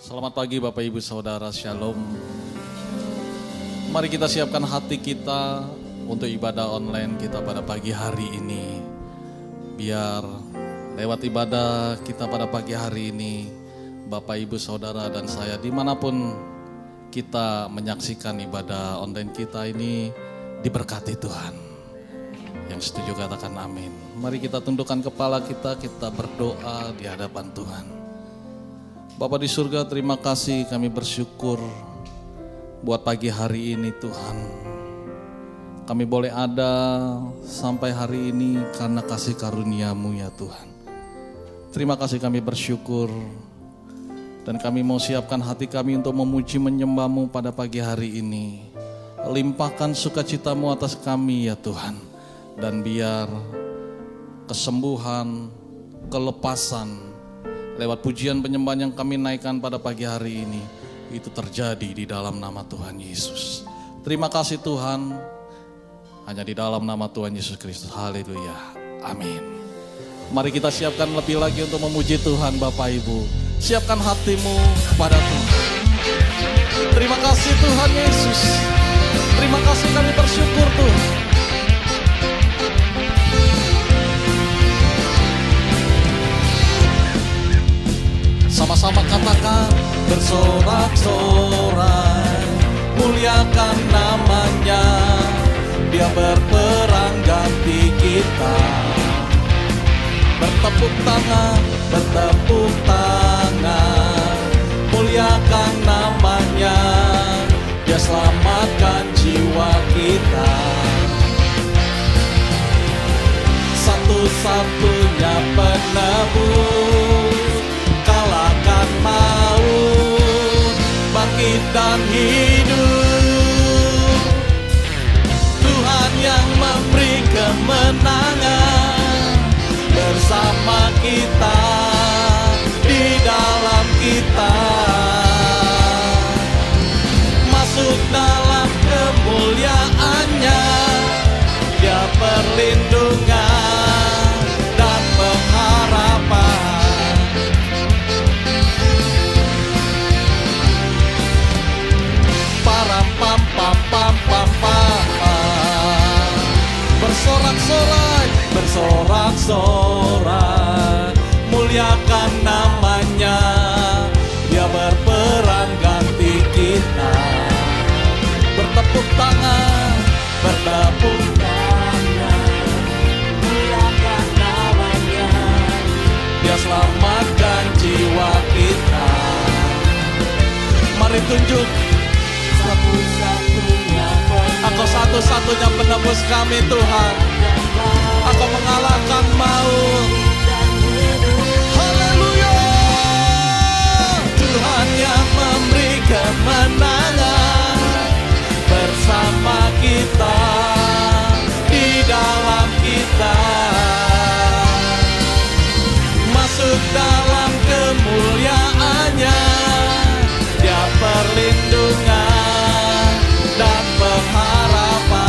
Selamat pagi Bapak Ibu Saudara, Shalom. Mari kita siapkan hati kita untuk ibadah online kita pada pagi hari ini. Biar lewat ibadah kita pada pagi hari ini, Bapak Ibu Saudara dan saya dimanapun kita menyaksikan ibadah online kita ini diberkati Tuhan. Yang setuju katakan amin. Mari kita tundukkan kepala kita berdoa di hadapan Tuhan. Bapa di surga, terima kasih, kami bersyukur buat pagi hari ini Tuhan. Kami boleh ada sampai hari ini karena kasih karunia-Mu ya Tuhan. Terima kasih, kami bersyukur. Dan kami mau siapkan hati kami untuk memuji menyembah-Mu pada pagi hari ini. Limpahkan sukacita-Mu atas kami ya Tuhan. Dan biar kesembuhan, kelepasan lewat pujian penyembahan yang kami naikkan pada pagi hari ini, itu terjadi di dalam nama Tuhan Yesus. Terima kasih Tuhan, hanya di dalam nama Tuhan Yesus Kristus. Haleluya, amin. Mari kita siapkan lebih lagi untuk memuji Tuhan. Bapak Ibu, siapkan hatimu kepada Tuhan. Terima kasih Tuhan Yesus. Terima kasih, kami bersyukur Tuhan. Sama-sama katakan, bersorak-sorai, muliakan namanya. Dia berperang ganti kita. Bertepuk tangan, muliakan namanya. Dia selamatkan jiwa kita. Satu-satunya penebus, kalahkan maut, bangkit dan hidup. Tuhan yang memberi kemenangan bersama kita, di dalam kita. Masuk dalam kemuliaannya, Dia perlindungan dan pengharapan. Bersorak-sorai, bersorak-sorai, muliakan namanya. Dia berperang ganti kita. Bertepuk tangan, muliakan namanya. Dia selamatkan jiwa kita. Mari tunjuk, Engkau satu-satunya penebus kami Tuhan. Engkau mengalahkan maut. Haleluya. Tuhan yang memberi kemenangan bersama kita, di dalam kita. Masuk dalam kemuliaannya, Dia perlindungan dan pengharapan.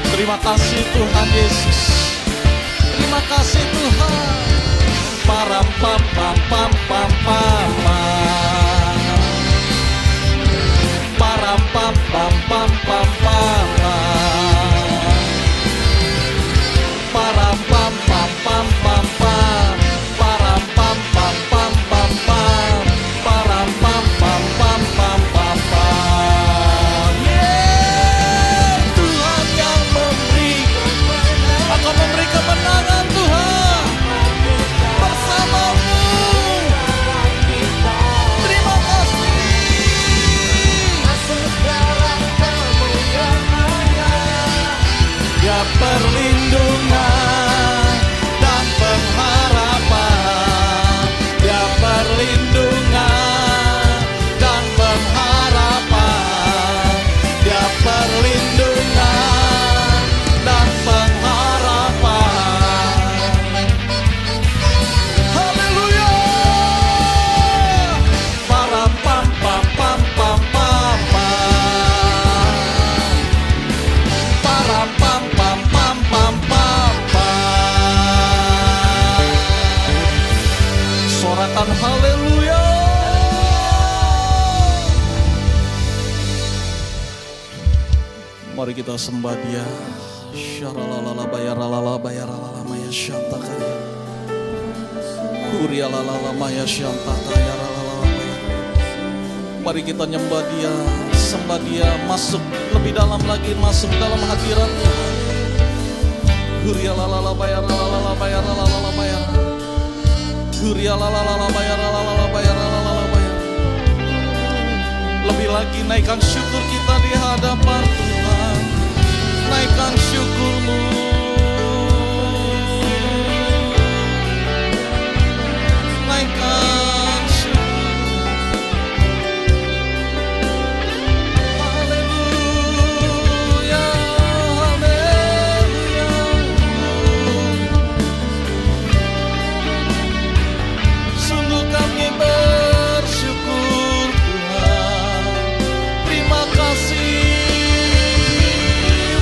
Terima kasih Tuhan Yesus. Terima kasih Tuhan. Param pam pam pam pam pam. Param pam pam pam pam pam. Param pam pam pam pam pam. Param pam pam pam pam pam. Param pam pam pam pam pam pam. Yeah, Tuhan yang memberi, Engkau memberi kemenangan Tuhan bersamamu. Mari kita sembah Dia. Syaralalala bayaralala bayaralala maya syantakaya. Kurialala maya syantakaya ralala maya. Mari kita nyembah Dia, sembah Dia, masuk lebih dalam lagi, masuk dalam hadirat-Nya. Kurialala bayaralala bayaralala bayar. Kurialala bayaralala bayaralala bayar. Lebih lagi naikkan syukur kita di hadapan Tuhan. Naikkan syukurmu. Naikkan syukur. Haleluya, haleluya. Sungguh kami bersyukur Tuhan. Terima kasih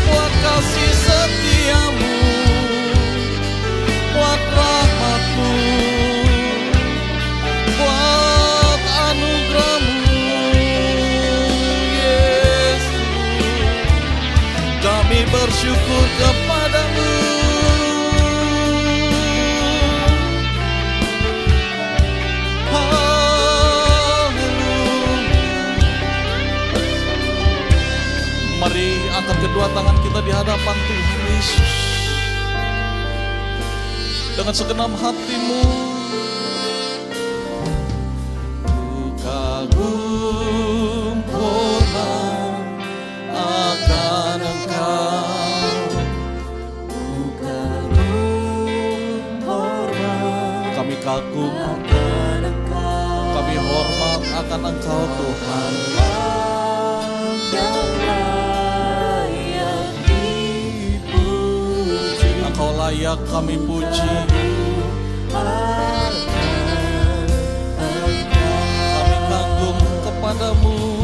buat kasih setiamu, buat rahmatmu, buat anugerahmu, Yesus. Kami bersyukur kepadamu. Mari angkat kedua tangan kita di hadapan Tuhan Yesus. Dengan segenap hatimu. Ku kagum hormat akan Engkau. Ku kagum hormat. Kami kagum akan Engkau. Kami hormat akan Engkau Tuhan. Engkau layak kami puji. Kami kagum kepadamu.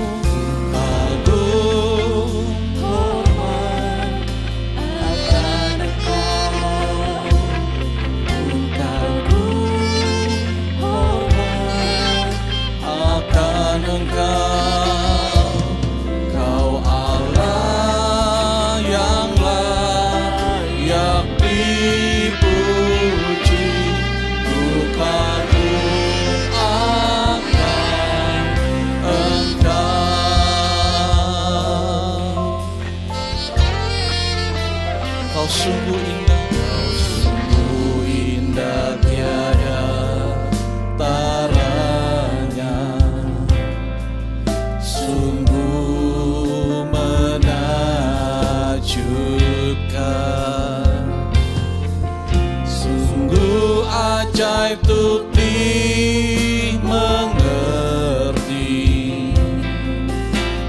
Kagum hormat akan Engkau. Kagum hormat akan Engkau. Kau Allah yang layak dipuji. Ku kagum akan Engkau. Kau sungguh indah, Kau sungguh indah tiada taranya. Sungguh menakjubkan. Sungguh ajaib untuk dimengerti.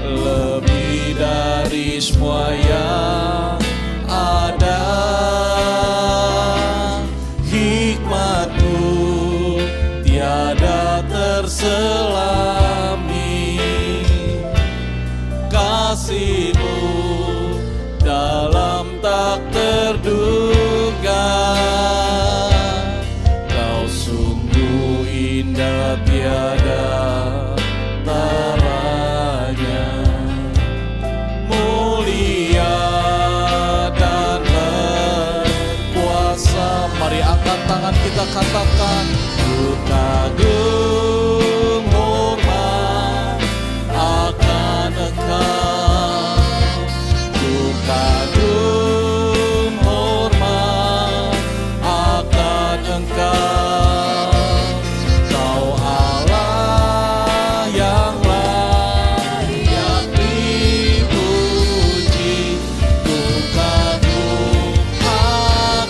Lebih dari semua yang ada. Hikmat-Mu tiada terselami. Kasih-Mu dalam tak terduga. Kau sungguh indah tiada taranya. Mulia dan berkuasa. Mari angkat tangan kita katakan. Ku kagum hormat akan Engkau. Ku kagum hormat akan Engkau. Kau Allah yang layak dipuji. Ku kagum akan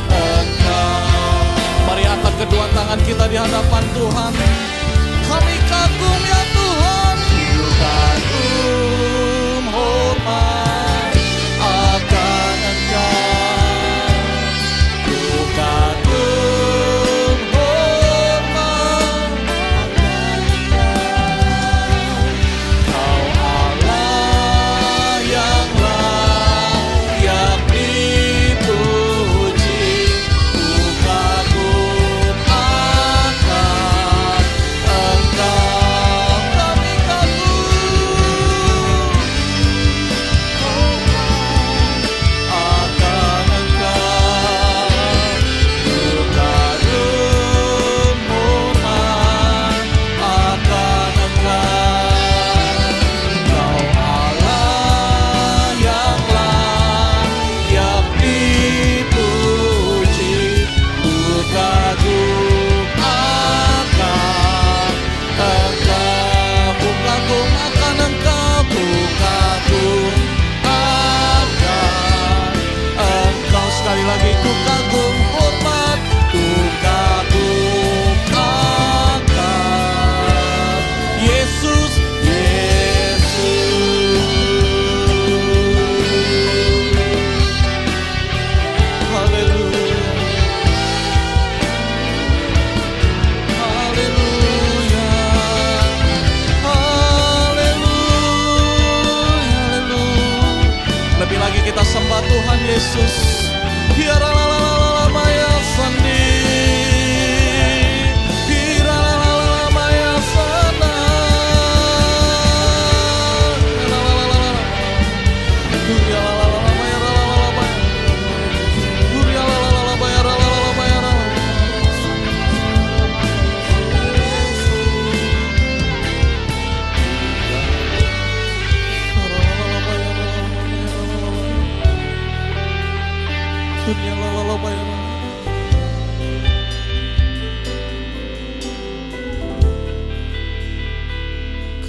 Engkau. Mari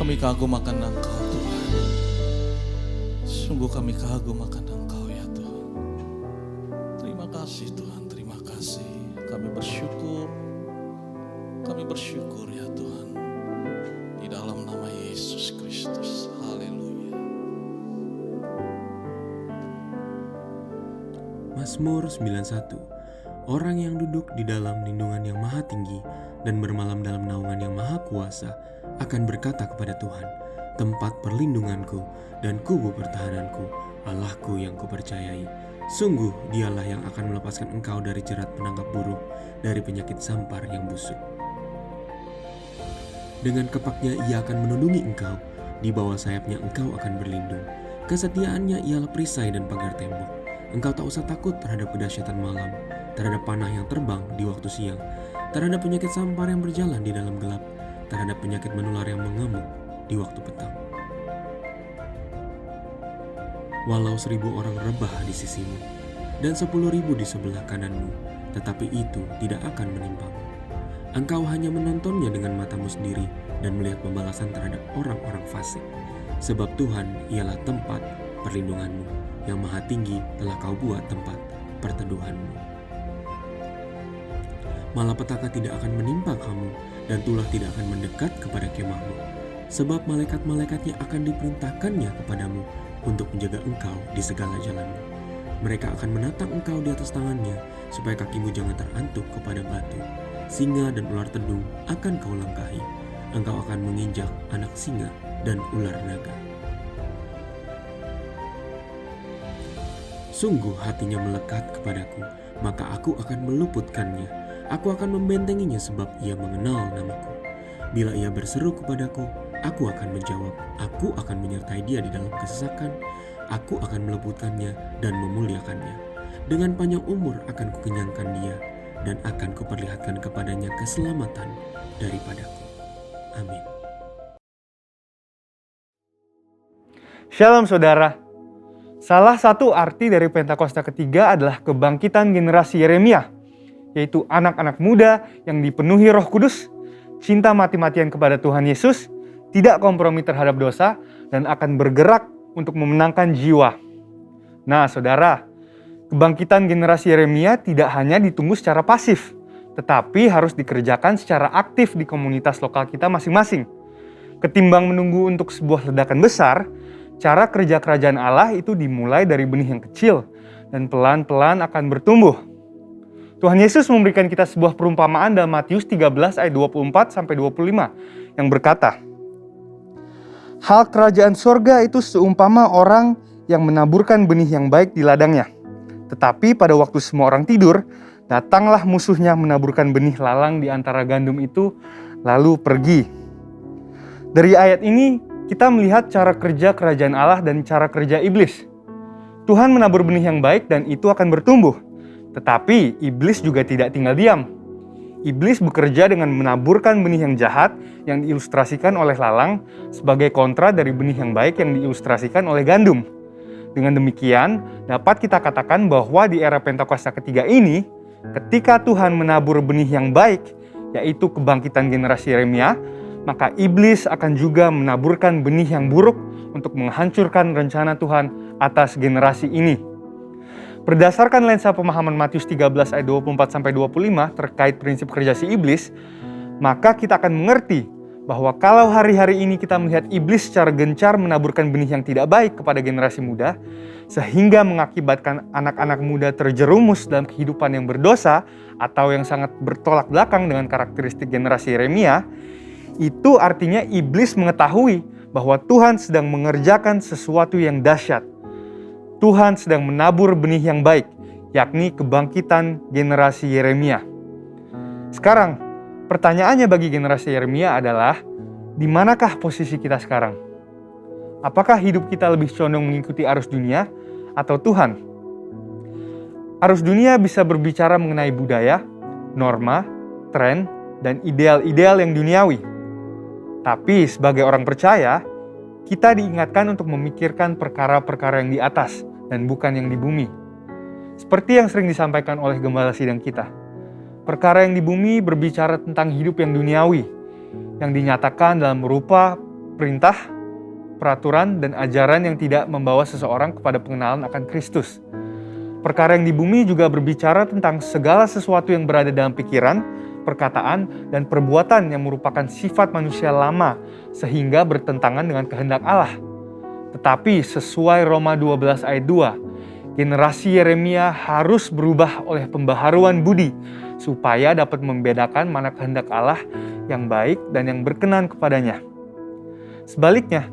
Kami kagum akan Engkau Tuhan. Sungguh kami kagum akan Engkau ya Tuhan. Terima kasih Tuhan, terima kasih. Kami bersyukur ya Tuhan. Di dalam nama Yesus Kristus. Haleluya. Mazmur 91. Orang yang duduk di dalam lindungan yang maha tinggi dan bermalam dalam naungan yang maha kuasa akan berkata kepada Tuhan, tempat perlindunganku dan kubu pertahananku, Allahku yang kupercayai. Sungguh dialah yang akan melepaskan engkau dari jerat penangkap burung, dari penyakit sampar yang busuk. Dengan kepaknya ia akan melindungi engkau, di bawah sayapnya engkau akan berlindung. Kesetiaannya ialah perisai dan pagar tembok. Engkau tak usah takut terhadap kedahsyatan malam, terhadap panah yang terbang di waktu siang, terhadap penyakit sampar yang berjalan di dalam gelap, terhadap penyakit menular yang mengamuk di waktu petang. Walau 1.000 orang rebah di sisimu dan 10.000 di sebelah kananmu, tetapi itu tidak akan menimpamu. Engkau hanya menontonnya dengan matamu sendiri dan melihat pembalasan terhadap orang-orang fasik. Sebab Tuhan ialah tempat perlindunganmu, yang maha tinggi telah kau buat tempat perteduhanmu. Malapetaka tidak akan menimpa kamu, dan tulah tidak akan mendekat kepada kemahmu. Sebab malaikat-malaikatnya akan diperintahkannya kepadamu untuk menjaga engkau di segala jalanmu. Mereka akan menatang engkau di atas tangannya, supaya kakimu jangan terantuk kepada batu. Singa dan ular tedung akan kau langkahi. Engkau akan menginjak anak singa dan ular naga. Sungguh hatinya melekat kepadaku, maka aku akan meluputkannya. Aku akan membentenginya sebab ia mengenal namaku. Bila ia berseru kepadaku, aku akan menjawab. Aku akan menyertai dia di dalam kesesakan. Aku akan meluputkannya dan memuliakannya. Dengan panjang umur akan kukenyangkan dia, dan akan kuperlihatkan kepadanya keselamatan daripadaku. Amin. Shalom saudara. Salah satu arti dari Pentakosta ketiga adalah kebangkitan generasi Yeremia, yaitu anak-anak muda yang dipenuhi Roh Kudus, cinta mati-matian kepada Tuhan Yesus, tidak kompromi terhadap dosa, dan akan bergerak untuk memenangkan jiwa. Nah saudara, kebangkitan generasi Yeremia tidak hanya ditunggu secara pasif, tetapi harus dikerjakan secara aktif di komunitas lokal kita masing-masing. Ketimbang menunggu untuk sebuah ledakan besar, cara kerja kerajaan Allah itu dimulai dari benih yang kecil dan pelan-pelan akan bertumbuh. Tuhan Yesus memberikan kita sebuah perumpamaan dalam Matius 13 ayat 24-25 yang berkata, hal kerajaan sorga itu seumpama orang yang menaburkan benih yang baik di ladangnya. Tetapi pada waktu semua orang tidur, datanglah musuhnya menaburkan benih lalang di antara gandum itu, lalu pergi. Dari ayat ini, kita melihat cara kerja kerajaan Allah dan cara kerja iblis. Tuhan menabur benih yang baik dan itu akan bertumbuh. Tetapi iblis juga tidak tinggal diam. Iblis bekerja dengan menaburkan benih yang jahat yang diilustrasikan oleh lalang sebagai kontra dari benih yang baik yang diilustrasikan oleh gandum. Dengan demikian, dapat kita katakan bahwa di era Pentakosta ketiga ini, ketika Tuhan menabur benih yang baik, yaitu kebangkitan generasi Yeremia, maka iblis akan juga menaburkan benih yang buruk untuk menghancurkan rencana Tuhan atas generasi ini. Berdasarkan lensa pemahaman Matius 13 ayat 24-25 terkait prinsip kerja si iblis, maka kita akan mengerti bahwa kalau hari-hari ini kita melihat iblis secara gencar menaburkan benih yang tidak baik kepada generasi muda, sehingga mengakibatkan anak-anak muda terjerumus dalam kehidupan yang berdosa atau yang sangat bertolak belakang dengan karakteristik generasi Yeremia, itu artinya iblis mengetahui bahwa Tuhan sedang mengerjakan sesuatu yang dahsyat. Tuhan sedang menabur benih yang baik, yakni kebangkitan generasi Yeremia. Sekarang, pertanyaannya bagi generasi Yeremia adalah, di manakah posisi kita sekarang? Apakah hidup kita lebih condong mengikuti arus dunia atau Tuhan? Arus dunia bisa berbicara mengenai budaya, norma, tren, dan ideal-ideal yang duniawi. Tapi sebagai orang percaya, kita diingatkan untuk memikirkan perkara-perkara yang di atas dan bukan yang di bumi. Seperti yang sering disampaikan oleh gembala sidang kita, perkara yang di bumi berbicara tentang hidup yang duniawi, yang dinyatakan dalam rupa perintah, peraturan, dan ajaran yang tidak membawa seseorang kepada pengenalan akan Kristus. Perkara yang di bumi juga berbicara tentang segala sesuatu yang berada dalam pikiran, perkataan, dan perbuatan yang merupakan sifat manusia lama sehingga bertentangan dengan kehendak Allah. Tetapi sesuai Roma 12 ayat 2, generasi Yeremia harus berubah oleh pembaharuan budi supaya dapat membedakan mana kehendak Allah yang baik dan yang berkenan kepadanya. Sebaliknya,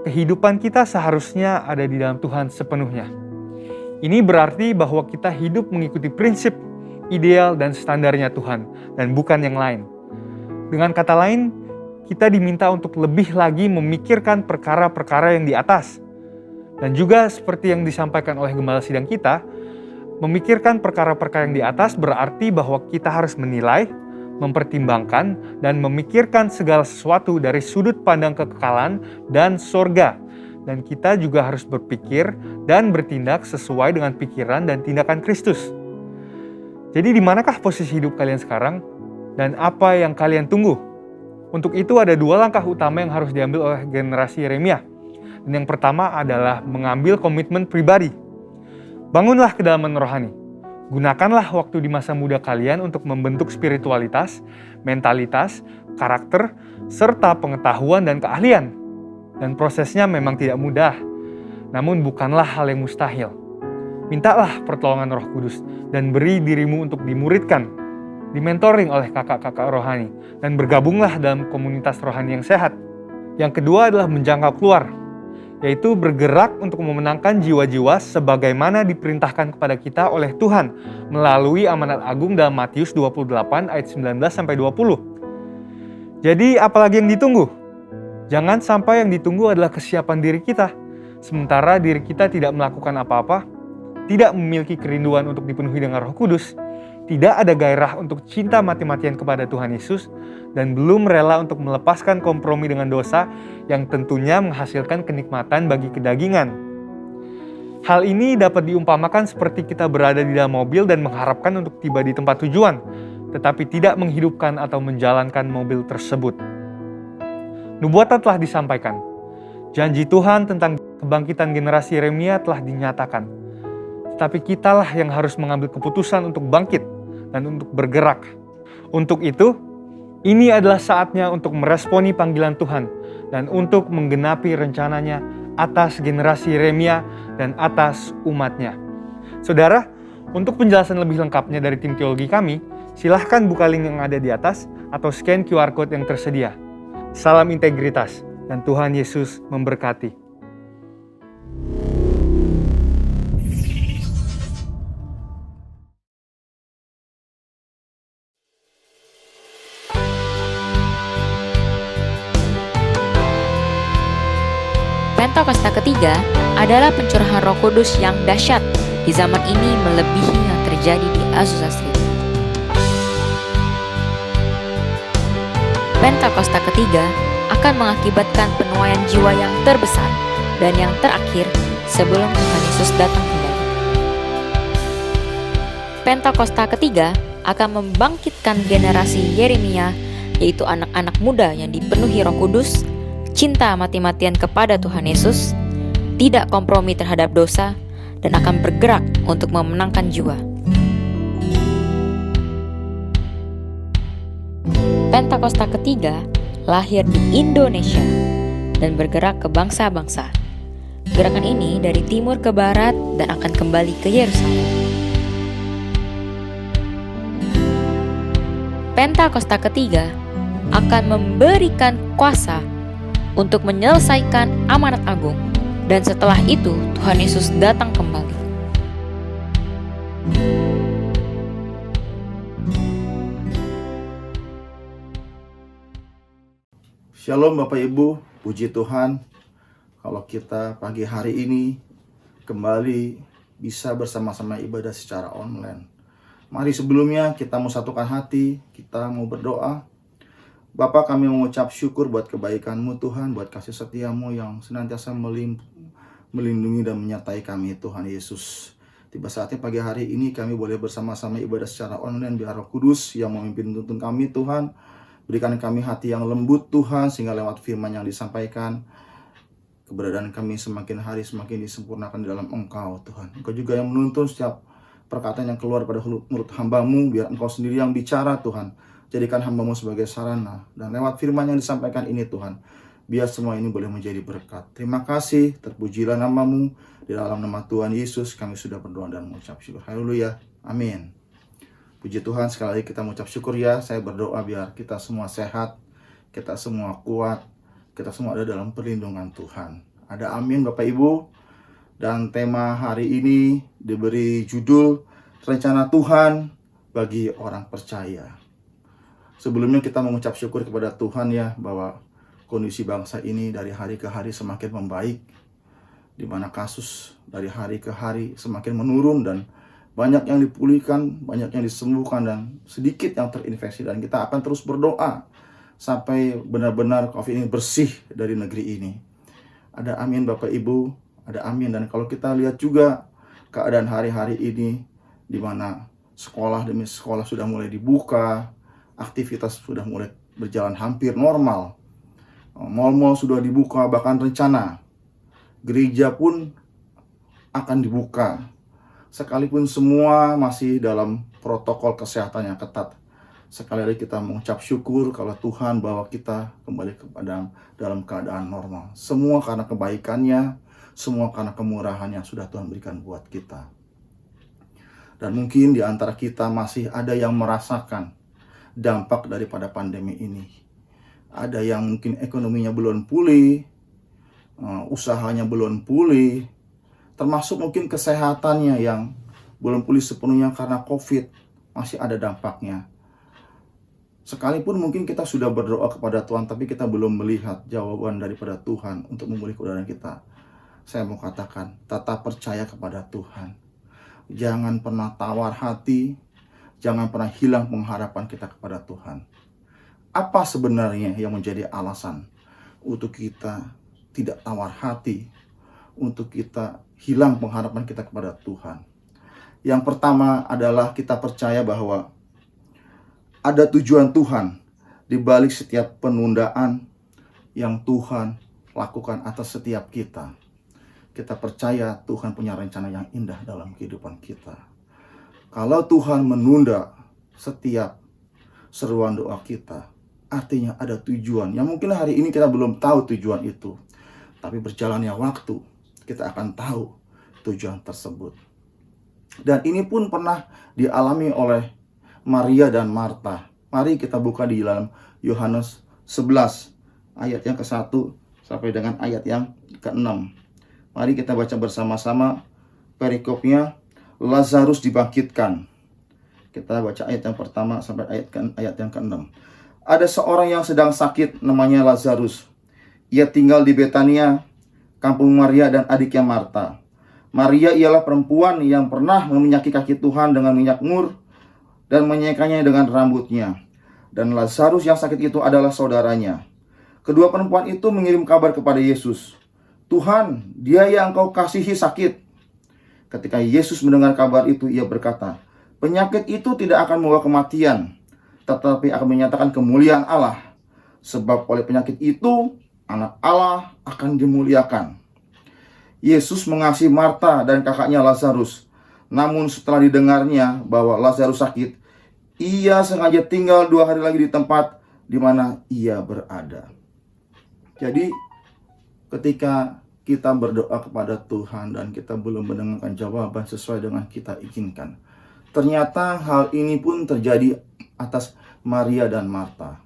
kehidupan kita seharusnya ada di dalam Tuhan sepenuhnya. Ini berarti bahwa kita hidup mengikuti prinsip, ideal, dan standarnya Tuhan, dan bukan yang lain. Dengan kata lain, kita diminta untuk lebih lagi memikirkan perkara-perkara yang di atas. Dan juga seperti yang disampaikan oleh gembala sidang kita, memikirkan perkara-perkara yang di atas berarti bahwa kita harus menilai, mempertimbangkan, dan memikirkan segala sesuatu dari sudut pandang kekekalan dan sorga. Dan kita juga harus berpikir dan bertindak sesuai dengan pikiran dan tindakan Kristus. Jadi di manakah posisi hidup kalian sekarang? Dan apa yang kalian tunggu? Untuk itu ada 2 langkah utama yang harus diambil oleh generasi Yeremia. Dan yang pertama adalah mengambil komitmen pribadi. Bangunlah kedalaman rohani. Gunakanlah waktu di masa muda kalian untuk membentuk spiritualitas, mentalitas, karakter, serta pengetahuan dan keahlian. Dan prosesnya memang tidak mudah, namun bukanlah hal yang mustahil. Mintalah pertolongan Roh Kudus dan beri dirimu untuk dimuridkan, dimentoring oleh kakak-kakak rohani, dan bergabunglah dalam komunitas rohani yang sehat. Yang kedua adalah menjangkau keluar, yaitu bergerak untuk memenangkan jiwa-jiwa sebagaimana diperintahkan kepada kita oleh Tuhan melalui amanat agung dalam Matius 28 ayat 19-20. Jadi apalagi yang ditunggu? Jangan sampai yang ditunggu adalah kesiapan diri kita, sementara diri kita tidak melakukan apa-apa, tidak memiliki kerinduan untuk dipenuhi dengan Roh Kudus, tidak ada gairah untuk cinta mati-matian kepada Tuhan Yesus, dan belum rela untuk melepaskan kompromi dengan dosa yang tentunya menghasilkan kenikmatan bagi kedagingan. Hal ini dapat diumpamakan seperti kita berada di dalam mobil dan mengharapkan untuk tiba di tempat tujuan, tetapi tidak menghidupkan atau menjalankan mobil tersebut. Nubuatan telah disampaikan. Janji Tuhan tentang kebangkitan generasi Yeremia telah dinyatakan. Tetapi kitalah yang harus mengambil keputusan untuk bangkit dan untuk bergerak. Untuk itu, ini adalah saatnya untuk meresponi panggilan Tuhan dan untuk menggenapi rencananya atas generasi Yeremia dan atas umatnya. Saudara, untuk penjelasan lebih lengkapnya dari tim teologi kami, silahkan buka link yang ada di atas atau scan QR Code yang tersedia. Salam integritas dan Tuhan Yesus memberkati. Pentakosta ketiga adalah pencurahan Roh Kudus yang dahsyat di zaman ini melebihi yang terjadi di Azusa Street. Pentakosta ketiga akan mengakibatkan penuaian jiwa yang terbesar dan yang terakhir sebelum Tuhan Yesus datang kembali. Pentakosta ketiga akan membangkitkan generasi Yeremia, yaitu anak-anak muda yang dipenuhi Roh Kudus, cinta mati-matian kepada Tuhan Yesus, tidak kompromi terhadap dosa, dan akan bergerak untuk memenangkan jiwa. Pentakosta ketiga lahir di Indonesia dan bergerak ke bangsa-bangsa. Gerakan ini dari timur ke barat dan akan kembali ke Yerusalem. Pentakosta ketiga akan memberikan kuasa untuk menyelesaikan amanat agung, dan setelah itu Tuhan Yesus datang kembali. Shalom Bapak Ibu, puji Tuhan kalau kita pagi hari ini kembali bisa bersama-sama ibadah secara online. Mari sebelumnya kita mau satukan hati, kita mau berdoa. Bapa, kami mengucap syukur buat kebaikan-Mu Tuhan, buat kasih setia-Mu yang senantiasa melindungi dan menyertai kami Tuhan Yesus. Tiba saatnya pagi hari ini kami boleh bersama-sama ibadah secara online, biar Roh Kudus yang memimpin tuntun kami Tuhan. Berikan kami hati yang lembut Tuhan, sehingga lewat firman yang disampaikan, keberadaan kami semakin hari semakin disempurnakan di dalam Engkau Tuhan. Engkau juga yang menuntun setiap perkataan yang keluar pada mulut hamba-Mu, biar Engkau sendiri yang bicara Tuhan. Jadikan hamba-Mu sebagai sarana, dan lewat firman yang disampaikan ini Tuhan, biar semua ini boleh menjadi berkat. Terima kasih, terpujilah nama-Mu. Di dalam nama Tuhan Yesus kami sudah berdoa dan mengucap syukur. Haleluya, amin. Puji Tuhan, sekali lagi kita mengucap syukur ya. Saya berdoa biar kita semua sehat, kita semua kuat, kita semua ada dalam perlindungan Tuhan. Ada amin Bapak Ibu. Dan tema hari ini diberi judul Rencana Tuhan bagi Orang Percaya. Sebelumnya kita mengucap syukur kepada Tuhan ya, bahwa kondisi bangsa ini dari hari ke hari semakin membaik, di mana kasus dari hari ke hari semakin menurun, dan banyak yang dipulihkan, banyak yang disembuhkan, dan sedikit yang terinfeksi. Dan kita akan terus berdoa sampai benar-benar COVID ini bersih dari negeri ini. Ada amin Bapak Ibu, ada amin. Dan kalau kita lihat juga keadaan hari-hari ini, di mana sekolah demi sekolah sudah mulai dibuka, aktivitas sudah mulai berjalan hampir normal, mal-mal sudah dibuka, bahkan rencana gereja pun akan dibuka. Sekalipun semua masih dalam protokol kesehatan yang ketat, sekali lagi kita mengucap syukur kalau Tuhan bawa kita kembali kepada dalam keadaan normal. Semua karena kebaikannya, semua karena kemurahan yang sudah Tuhan berikan buat kita. Dan mungkin di antara kita masih ada yang merasakan dampak daripada pandemi ini. Ada yang mungkin ekonominya belum pulih, usahanya belum pulih, termasuk mungkin kesehatannya yang belum pulih sepenuhnya karena COVID, masih ada dampaknya. Sekalipun mungkin kita sudah berdoa kepada Tuhan, tapi kita belum melihat jawaban daripada Tuhan untuk memulihkan kita. Saya mau katakan, tetap percaya kepada Tuhan. Jangan pernah tawar hati, jangan pernah hilang pengharapan kita kepada Tuhan. Apa sebenarnya yang menjadi alasan untuk kita tidak tawar hati, untuk kita hilang pengharapan kita kepada Tuhan? Yang pertama adalah kita percaya bahwa ada tujuan Tuhan di balik setiap penundaan yang Tuhan lakukan atas setiap kita. Kita percaya Tuhan punya rencana yang indah dalam kehidupan kita. Kalau Tuhan menunda setiap seruan doa kita, artinya ada tujuan yang mungkin hari ini kita belum tahu tujuan itu, tapi berjalannya waktu kita akan tahu tujuan tersebut. Dan ini pun pernah dialami oleh Maria dan Marta. Mari kita buka di dalam Yohanes 11 ayat yang ke-1 sampai dengan ayat yang ke-6. Mari kita baca bersama-sama perikopnya. Lazarus dibangkitkan. Kita baca ayat yang pertama sampai ayat yang ke-6. Ada seorang yang sedang sakit, namanya Lazarus. Ia tinggal di Betania, kampung Maria dan adiknya Marta. Maria ialah perempuan yang pernah meminyaki kaki Tuhan dengan minyak mur dan menyekanya dengan rambutnya. Dan Lazarus yang sakit itu adalah saudaranya. Kedua perempuan itu mengirim kabar kepada Yesus. Tuhan, dia yang Engkau kasihi sakit. Ketika Yesus mendengar kabar itu, ia berkata, penyakit itu tidak akan membawa kematian, tetapi akan menyatakan kemuliaan Allah. Sebab oleh penyakit itu, anak Allah akan dimuliakan. Yesus mengasihi Marta dan kakaknya Lazarus. Namun setelah didengarnya bahwa Lazarus sakit, ia sengaja tinggal 2 hari lagi di tempat di mana ia berada. Jadi ketika kita berdoa kepada Tuhan dan kita belum mendengarkan jawaban sesuai dengan kita inginkan, ternyata hal ini pun terjadi atas Maria dan Marta.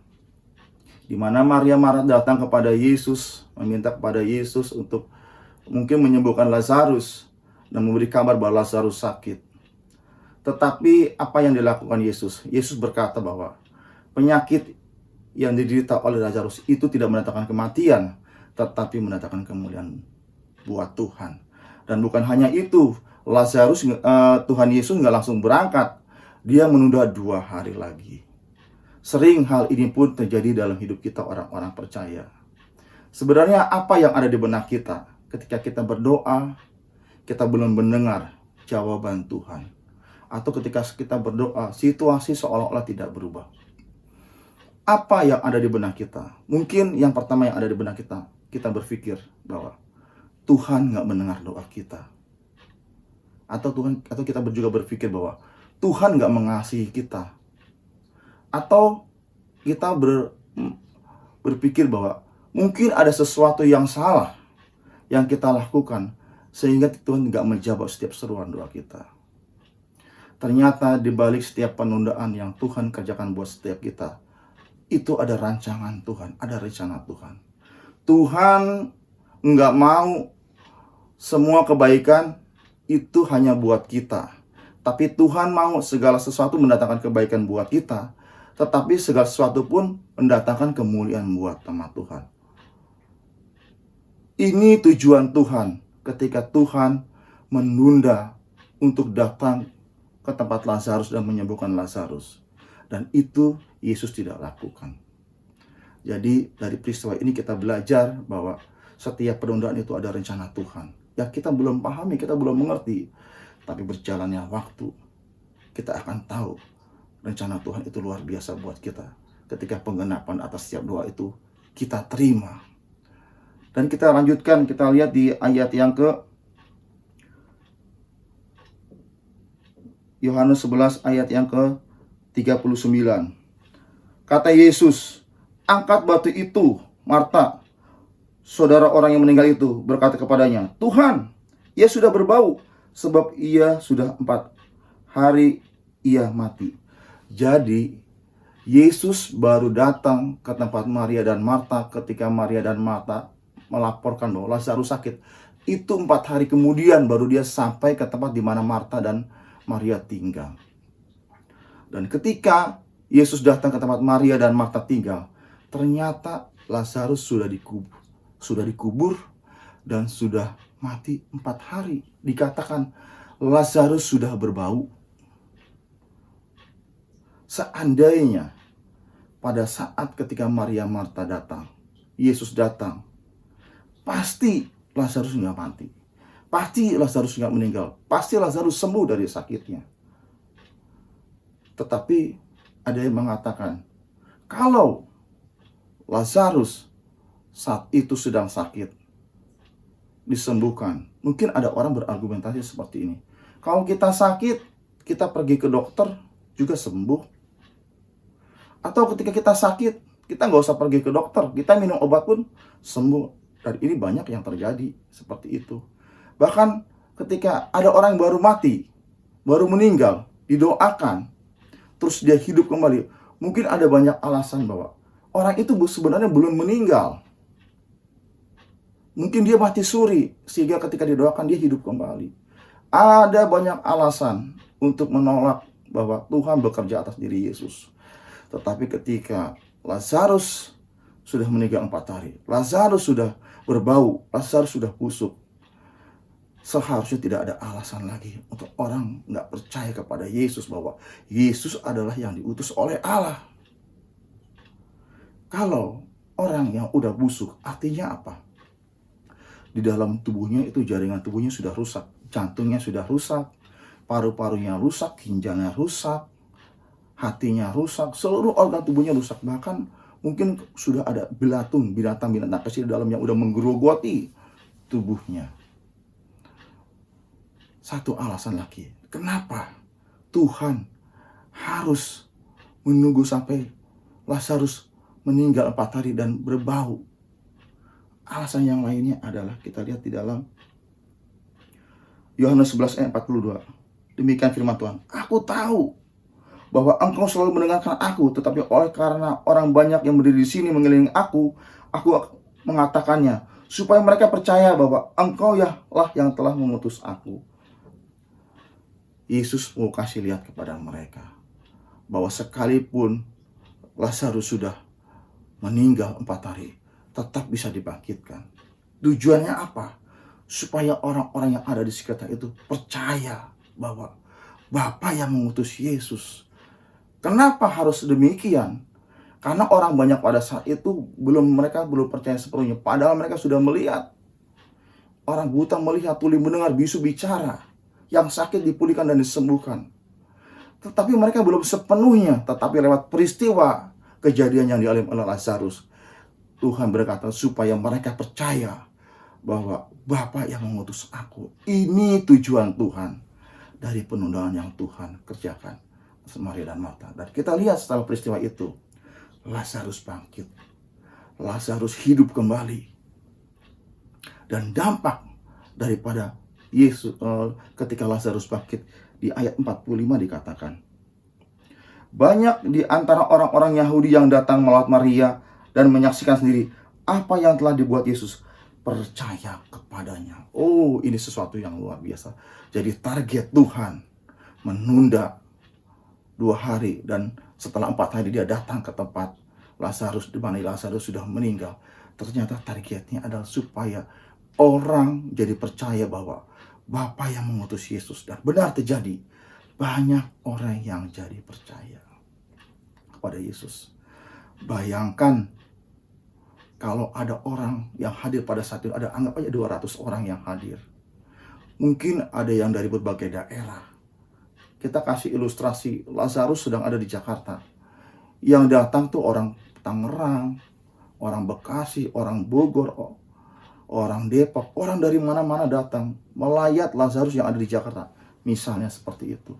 Di mana Maria Marta datang kepada Yesus, meminta kepada Yesus untuk mungkin menyembuhkan Lazarus dan memberi kabar bahwa Lazarus sakit. Tetapi apa yang dilakukan Yesus? Yesus berkata bahwa penyakit yang diderita oleh Lazarus itu tidak mendatangkan kematian, tetapi mendatangkan kemuliaan buat Tuhan. Dan bukan hanya itu, Lazarus, Tuhan Yesus nggak langsung berangkat, dia menunda 2 hari lagi. Sering hal ini pun terjadi dalam hidup kita orang-orang percaya. Sebenarnya apa yang ada di benak kita ketika kita berdoa, kita belum mendengar jawaban Tuhan. Atau ketika kita berdoa, situasi seolah-olah tidak berubah. Apa yang ada di benak kita? Mungkin yang pertama yang ada di benak kita, kita berpikir bahwa Tuhan nggak mendengar doa kita. Atau kita juga berpikir bahwa Tuhan nggak mengasihi kita. Atau kita berpikir bahwa mungkin ada sesuatu yang salah yang kita lakukan sehingga Tuhan nggak menjawab setiap seruan doa kita. Ternyata di balik setiap penundaan yang Tuhan kerjakan buat setiap kita, itu ada rancangan Tuhan, ada rencana Tuhan. Tuhan nggak mau semua kebaikan itu hanya buat kita. Tapi Tuhan mau segala sesuatu mendatangkan kebaikan buat kita. Tetapi segala sesuatu pun mendatangkan kemuliaan buat nama Tuhan. Ini tujuan Tuhan ketika Tuhan menunda untuk datang ke tempat Lazarus dan menyembuhkan Lazarus. Dan itu Yesus tidak lakukan. Jadi dari peristiwa ini kita belajar bahwa setiap penundaan itu ada rencana Tuhan. Ya kita belum pahami, kita belum mengerti. Tapi berjalannya waktu, kita akan tahu rencana Tuhan itu luar biasa buat kita. Ketika penggenapan atas setiap doa itu kita terima. Dan kita lanjutkan, kita lihat di ayat yang ke Yohanes 11 ayat yang ke 39. Kata Yesus, angkat batu itu. Marta, saudara orang yang meninggal itu, berkata kepadanya, Tuhan, ia sudah berbau, sebab ia sudah 4 hari ia mati. Jadi, Yesus baru datang ke tempat Maria dan Marta ketika Maria dan Marta melaporkan bahwa Lazarus sakit. Itu 4 hari kemudian baru dia sampai ke tempat di mana Marta dan Maria tinggal. Dan ketika Yesus datang ke tempat Maria dan Marta tinggal, ternyata Lazarus sudah dikubur dan sudah mati 4 hari. Dikatakan Lazarus sudah berbau. Seandainya pada saat ketika Maria Marta datang, Yesus datang, pasti Lazarus nggak mati. Pasti Lazarus nggak meninggal. Pasti Lazarus sembuh dari sakitnya. Tetapi ada yang mengatakan, kalau Lazarus saat itu sedang sakit, disembuhkan. Mungkin ada orang berargumentasi seperti ini. Kalau kita sakit, kita pergi ke dokter juga sembuh. Atau ketika kita sakit, kita nggak usah pergi ke dokter. Kita minum obat pun sembuh. Dan ini banyak yang terjadi seperti itu. Bahkan ketika ada orang yang baru mati, baru meninggal, didoakan, terus dia hidup kembali. Mungkin ada banyak alasan bahwa orang itu sebenarnya belum meninggal. Mungkin dia mati suri, sehingga ketika didoakan dia hidup kembali. Ada banyak alasan untuk menolak bahwa Tuhan bekerja atas diri Yesus. Tetapi ketika Lazarus sudah meninggal 4 hari, Lazarus sudah berbau, Lazarus sudah busuk, seharusnya tidak ada alasan lagi untuk orang nggak percaya kepada Yesus bahwa Yesus adalah yang diutus oleh Allah. Kalau orang yang udah busuk, artinya apa? Di dalam tubuhnya itu jaringan tubuhnya sudah rusak, jantungnya sudah rusak, paru-parunya rusak, ginjalnya rusak, hatinya rusak, seluruh organ tubuhnya rusak. Bahkan mungkin sudah ada binatang-binatang kecil di dalam yang udah menggerogoti tubuhnya. Satu alasan lagi, kenapa Tuhan harus menunggu sampai Lazarus meninggal 4 hari dan berbau? Alasan yang lainnya adalah kita lihat di dalam Yohanes 11 ayat 42. Demikian firman Tuhan, aku tahu bahwa engkau selalu mendengarkan aku, tetapi oleh karena orang banyak yang berdiri di sini mengelilingi aku mengatakannya, supaya mereka percaya bahwa engkau lah yang telah mengutus aku. Yesus mau kasih lihat kepada mereka bahwa sekalipun Lazarus sudah meninggal 4 hari, tetap bisa dibangkitkan. Tujuannya apa? Supaya orang-orang yang ada di sekitar itu percaya bahwa Bapa yang mengutus Yesus. Kenapa harus demikian? Karena orang banyak pada saat itu mereka belum percaya sepenuhnya. Padahal mereka sudah melihat. Orang buta melihat, tuli mendengar, bisu bicara. Yang sakit dipulihkan dan disembuhkan. Tetapi mereka belum sepenuhnya. Tetapi lewat peristiwa kejadian yang dialami oleh Lazarus, Tuhan berkata supaya mereka percaya bahwa Bapa yang mengutus aku. Ini tujuan Tuhan dari penundaan yang Tuhan kerjakan Maria dan Marta. Dan kita lihat setelah peristiwa itu, Lazarus bangkit, Lazarus hidup kembali. Dan dampak daripada Yesus ketika Lazarus bangkit, di ayat 45 dikatakan, banyak di antara orang-orang Yahudi yang datang melawat Maria dan menyaksikan sendiri apa yang telah dibuat Yesus, percaya kepadanya. Oh, ini sesuatu yang luar biasa. Jadi target Tuhan menunda 2 hari, dan setelah 4 hari dia datang ke tempat Lazarus, di mana Lazarus sudah meninggal. Ternyata targetnya adalah supaya orang jadi percaya bahwa Bapa yang mengutus Yesus, dan benar terjadi. Banyak orang yang jadi percaya kepada Yesus. Bayangkan kalau ada orang yang hadir pada saat itu, ada anggap aja 200 orang yang hadir. Mungkin ada yang dari berbagai daerah. Kita kasih ilustrasi, Lazarus sedang ada di Jakarta. Yang datang tuh orang Tangerang, orang Bekasi, orang Bogor, orang Depok, orang dari mana-mana datang melayat Lazarus yang ada di Jakarta. Misalnya seperti itu.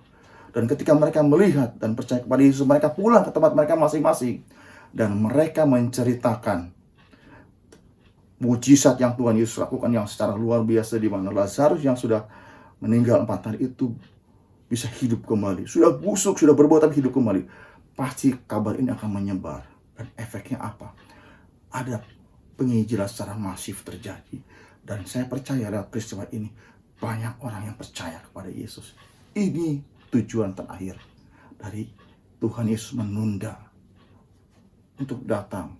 Dan ketika mereka melihat dan percaya kepada Yesus, mereka pulang ke tempat mereka masing-masing. Dan mereka menceritakan mujizat yang Tuhan Yesus lakukan yang secara luar biasa, di mana Lazarus yang sudah meninggal 4 hari itu bisa hidup kembali. Sudah busuk, sudah berbuat tapi hidup kembali. Pasti kabar ini akan menyebar. Dan efeknya apa? Ada penginjilan secara masif terjadi. Dan saya percaya lewat peristiwa ini banyak orang yang percaya kepada Yesus. Ini tujuan terakhir dari Tuhan Yesus menunda untuk datang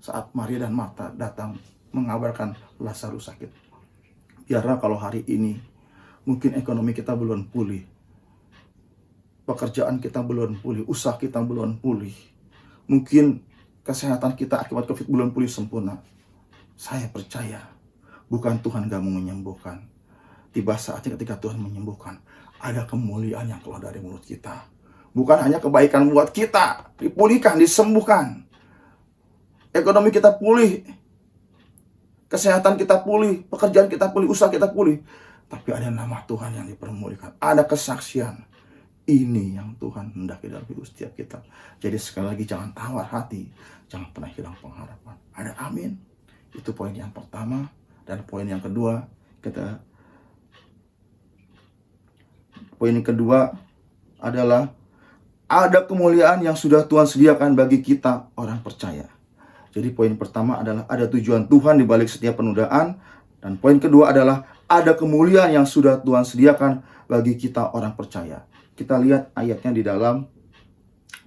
saat Maria dan Marta datang mengabarkan Lazarus sakit. Biarlah kalau hari ini mungkin ekonomi kita belum pulih, pekerjaan kita belum pulih, usaha kita belum pulih, mungkin kesehatan kita akibat COVID belum pulih sempurna. Saya percaya bukan Tuhan gak mau menyembuhkan. Tiba saatnya ketika Tuhan menyembuhkan, ada kemuliaan yang keluar dari mulut kita. Bukan hanya kebaikan buat kita, dipulihkan, disembuhkan. Ekonomi kita pulih, kesehatan kita pulih, pekerjaan kita pulih, usaha kita pulih. Tapi ada nama Tuhan yang dipermuliakan, ada kesaksian. Ini yang Tuhan hendaki dalam hidup setiap kita. Jadi sekali lagi jangan tawar hati, jangan pernah hilang pengharapan. Ada amin. Itu poin yang pertama. Dan poin yang kedua, poin yang kedua adalah ada kemuliaan yang sudah Tuhan sediakan bagi kita orang percaya. Jadi poin pertama adalah ada tujuan Tuhan di balik setiap penundaan. Dan poin kedua adalah ada kemuliaan yang sudah Tuhan sediakan bagi kita orang percaya. Kita lihat ayatnya di dalam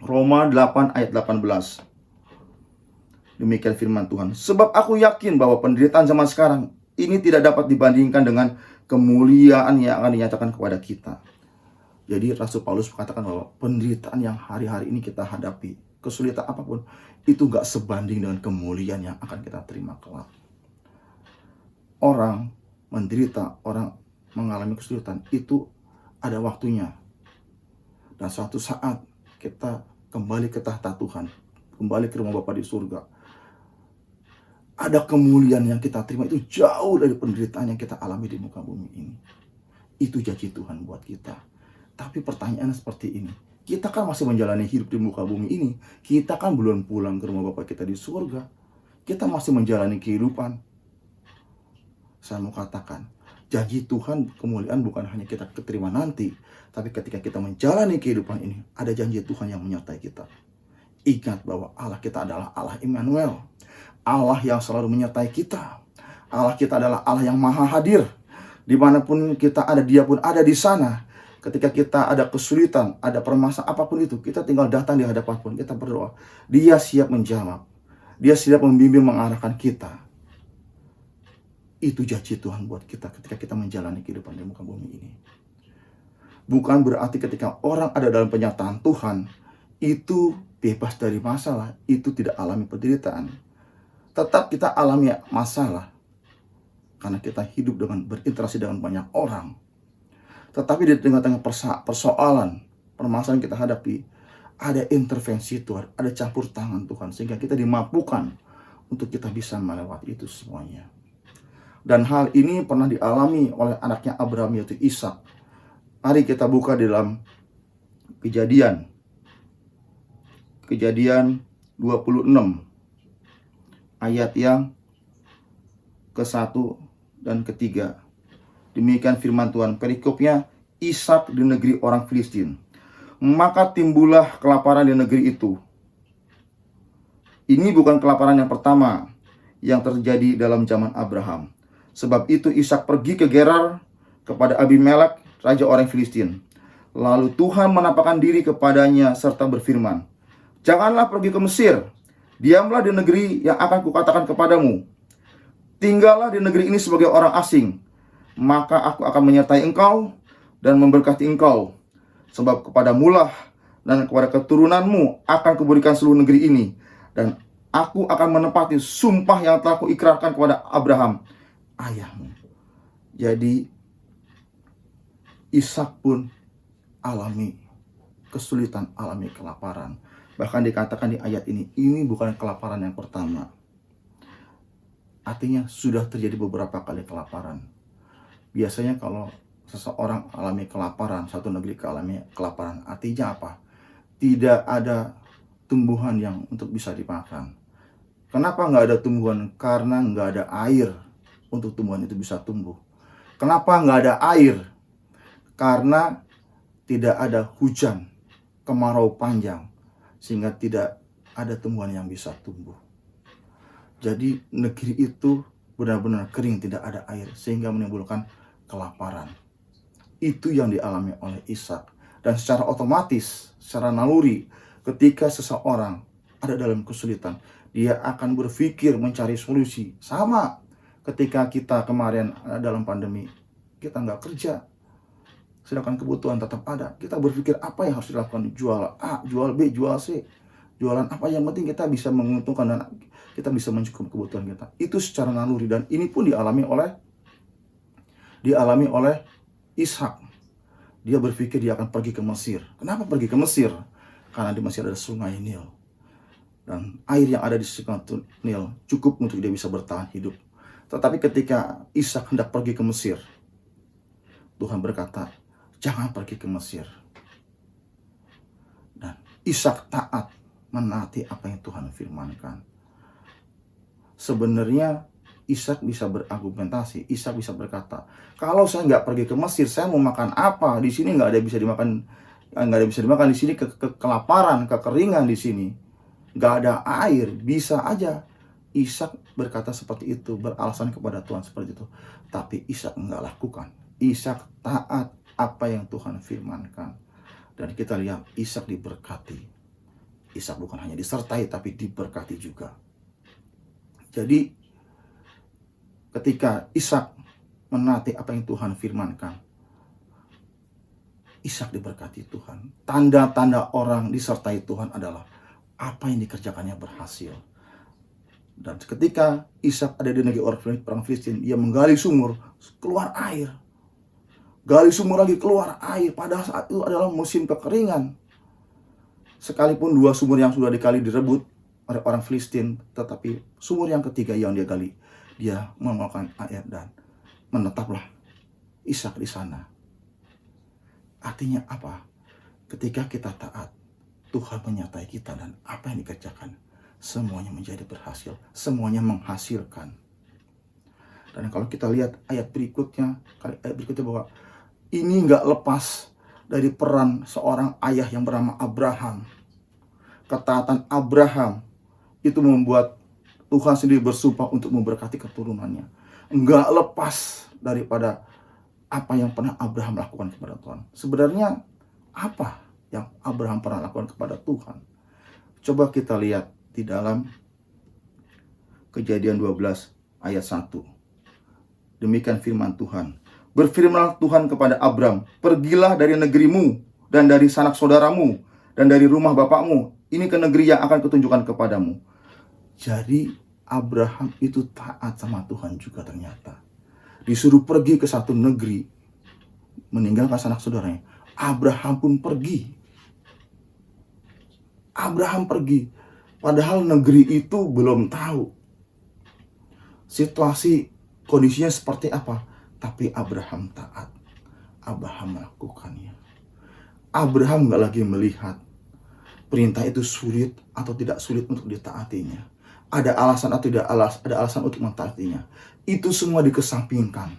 Roma 8 ayat 18. Demikian firman Tuhan. Sebab aku yakin bahwa penderitaan zaman sekarang ini tidak dapat dibandingkan dengan kemuliaan yang akan dinyatakan kepada kita. Jadi Rasul Paulus mengatakan bahwa penderitaan yang hari-hari ini kita hadapi, kesulitan apapun, itu gak sebanding dengan kemuliaan yang akan kita terima kelak. Orang menderita, orang mengalami kesulitan, itu ada waktunya. Dan suatu saat kita kembali ke tahta Tuhan, kembali ke rumah Bapa di surga. Ada kemuliaan yang kita terima itu jauh dari penderitaan yang kita alami di muka bumi ini. Itu janji Tuhan buat kita. Tapi pertanyaannya seperti ini. Kita kan masih menjalani hidup di muka bumi ini. Kita kan belum pulang ke rumah Bapa kita di surga. Kita masih menjalani kehidupan. Saya mau katakan, janji Tuhan kemuliaan bukan hanya kita keterima nanti. Tapi ketika kita menjalani kehidupan ini, ada janji Tuhan yang menyertai kita. Ingat bahwa Allah kita adalah Allah Immanuel. Allah yang selalu menyertai kita. Allah kita adalah Allah yang maha hadir. Dimanapun kita ada, Dia pun ada di sana. Ketika kita ada kesulitan, ada permasalahan apapun itu, kita tinggal datang di hadapan pun, kita berdoa. Dia siap menjawab. Dia siap membimbing, mengarahkan kita. Itu janji Tuhan buat kita ketika kita menjalani kehidupan di muka bumi ini. Bukan berarti ketika orang ada dalam penyertaan Tuhan, itu bebas dari masalah, itu tidak alami penderitaan. Tetap kita alami masalah, karena kita hidup dengan berinteraksi dengan banyak orang. Tetapi di tengah-tengah persoalan, permasalahan kita hadapi, ada intervensi Tuhan, ada campur tangan Tuhan, sehingga kita dimampukan untuk kita bisa melewati itu semuanya. Dan hal ini pernah dialami oleh anaknya Abraham, yaitu Ishak. Mari kita buka di dalam Kejadian 26 ayat yang ke-1 dan ke-3. Demikian firman Tuhan. Perikopnya, Ishak di negeri orang Filistin. Maka timbullah kelaparan di negeri itu. Ini bukan kelaparan yang pertama yang terjadi dalam zaman Abraham. Sebab itu Ishak pergi ke Gerar kepada Abimelek, raja orang Filistin. Lalu Tuhan menampakkan diri kepadanya serta berfirman, janganlah pergi ke Mesir, diamlah di negeri yang akan kukatakan kepadamu. Tinggallah di negeri ini sebagai orang asing, maka aku akan menyertai engkau dan memberkati engkau. Sebab kepadamulah dan kepada keturunanmu akan kuberikan seluruh negeri ini. Dan aku akan menepati sumpah yang telah kuikrarkan kepada Abraham, ayahmu. Jadi Ishak pun alami kesulitan, alami kelaparan. Bahkan dikatakan di ayat ini bukan kelaparan yang pertama. Artinya sudah terjadi beberapa kali kelaparan. Biasanya kalau seseorang alami kelaparan, satu negeri alami kelaparan, artinya apa? Tidak ada tumbuhan yang untuk bisa dimakan. Kenapa nggak ada tumbuhan? Karena nggak ada air untuk tumbuhan itu bisa tumbuh. Kenapa nggak ada air? Karena tidak ada hujan, kemarau panjang, sehingga tidak ada tumbuhan yang bisa tumbuh. Jadi negeri itu benar-benar kering, tidak ada air, sehingga menimbulkan kelaparan. Itu yang dialami oleh Ishak. Dan secara otomatis, secara naluri, ketika seseorang ada dalam kesulitan, dia akan berpikir mencari solusi. Sama ketika kita kemarin dalam pandemi, kita nggak kerja, sedangkan kebutuhan tetap ada. Kita berpikir apa yang harus dilakukan, jual A, jual B, jual C, jualan apa, yang penting kita bisa menguntungkan dan kita bisa mencukupi kebutuhan kita. Itu secara naluri, dan ini pun dialami oleh Ishak. Dia berpikir dia akan pergi ke Mesir. Kenapa pergi ke Mesir? Karena di Mesir ada sungai Nil, dan air yang ada di sungai Nil cukup untuk dia bisa bertahan hidup. Tetapi ketika Ishak hendak pergi ke Mesir, Tuhan berkata, jangan pergi ke Mesir. Dan Ishak taat menaati apa yang Tuhan firmankan. Sebenarnya Ishak bisa berargumentasi, Ishak bisa berkata, kalau saya nggak pergi ke Mesir, saya mau makan apa? Di sini nggak ada bisa dimakan, di sini kelaparan, kekeringan di sini, nggak ada air. Bisa aja Ishak berkata seperti itu, beralasan kepada Tuhan seperti itu. Tapi Ishak nggak lakukan. Ishak taat apa yang Tuhan firmankan. Dan kita lihat Ishak diberkati. Ishak bukan hanya disertai, tapi diberkati juga. Jadi ketika Ishak menaati apa yang Tuhan firmankan, Ishak diberkati Tuhan. Tanda-tanda orang disertai Tuhan adalah apa yang dikerjakannya berhasil. Dan ketika Ishak ada di negeri orang Filistin, dia menggali sumur, keluar air. Gali sumur lagi, keluar air. Pada saat itu adalah musim kekeringan. Sekalipun 2 sumur yang sudah digali direbut oleh orang Filistin, tetapi sumur yang ketiga yang dia gali, dia mengeluarkan air dan menetaplah Ishak di sana. Artinya apa? Ketika kita taat, Tuhan menyertai kita, dan apa yang dikerjakan semuanya menjadi berhasil, semuanya menghasilkan. Dan kalau kita lihat ayat berikutnya bahwa ini nggak lepas dari peran seorang ayah yang bernama Abraham. Ketaatan Abraham itu membuat Tuhan sendiri bersumpah untuk memberkati keturunannya. Nggak lepas daripada apa yang pernah Abraham lakukan kepada Tuhan. Sebenarnya apa yang Abraham pernah lakukan kepada Tuhan? Coba kita lihat di dalam Kejadian 12 ayat 1. Demikian firman Tuhan. Berfirmanlah Tuhan kepada Abram, pergilah dari negerimu dan dari sanak saudaramu dan dari rumah bapakmu, ini ke negeri yang akan kutunjukkan kepadamu. Jadi Abraham itu taat sama Tuhan juga ternyata. Disuruh pergi ke satu negeri, meninggalkan sanak saudaranya. Abraham pun pergi. Abraham pergi, padahal negeri itu belum tahu situasi kondisinya seperti apa. Tapi Abraham taat. Abraham melakukannya. Abraham gak lagi melihat perintah itu sulit atau tidak sulit untuk ditaatinya. Ada alasan atau tidak ada alasan untuk mentaatinya. Itu semua dikesampingkan.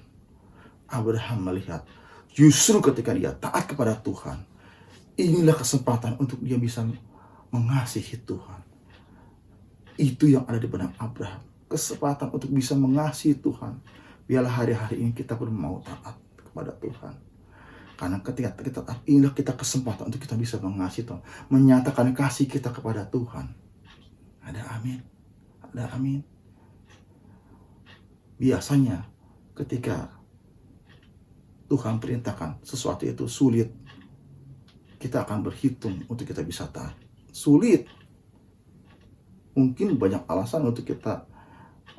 Abraham melihat justru ketika dia taat kepada Tuhan, inilah kesempatan untuk dia bisa mengasihi Tuhan. Itu yang ada di benak Abraham. Kesempatan untuk bisa mengasihi Tuhan. Biarlah hari-hari ini kita pun mau taat kepada Tuhan. Karena ketika kita taat, inilah kita kesempatan untuk kita bisa mengasihi Tuhan. Menyatakan kasih kita kepada Tuhan. Ada amin. Ada amin. Biasanya ketika Tuhan perintahkan sesuatu itu sulit, kita akan berhitung untuk kita bisa taat. Sulit. Mungkin banyak alasan untuk kita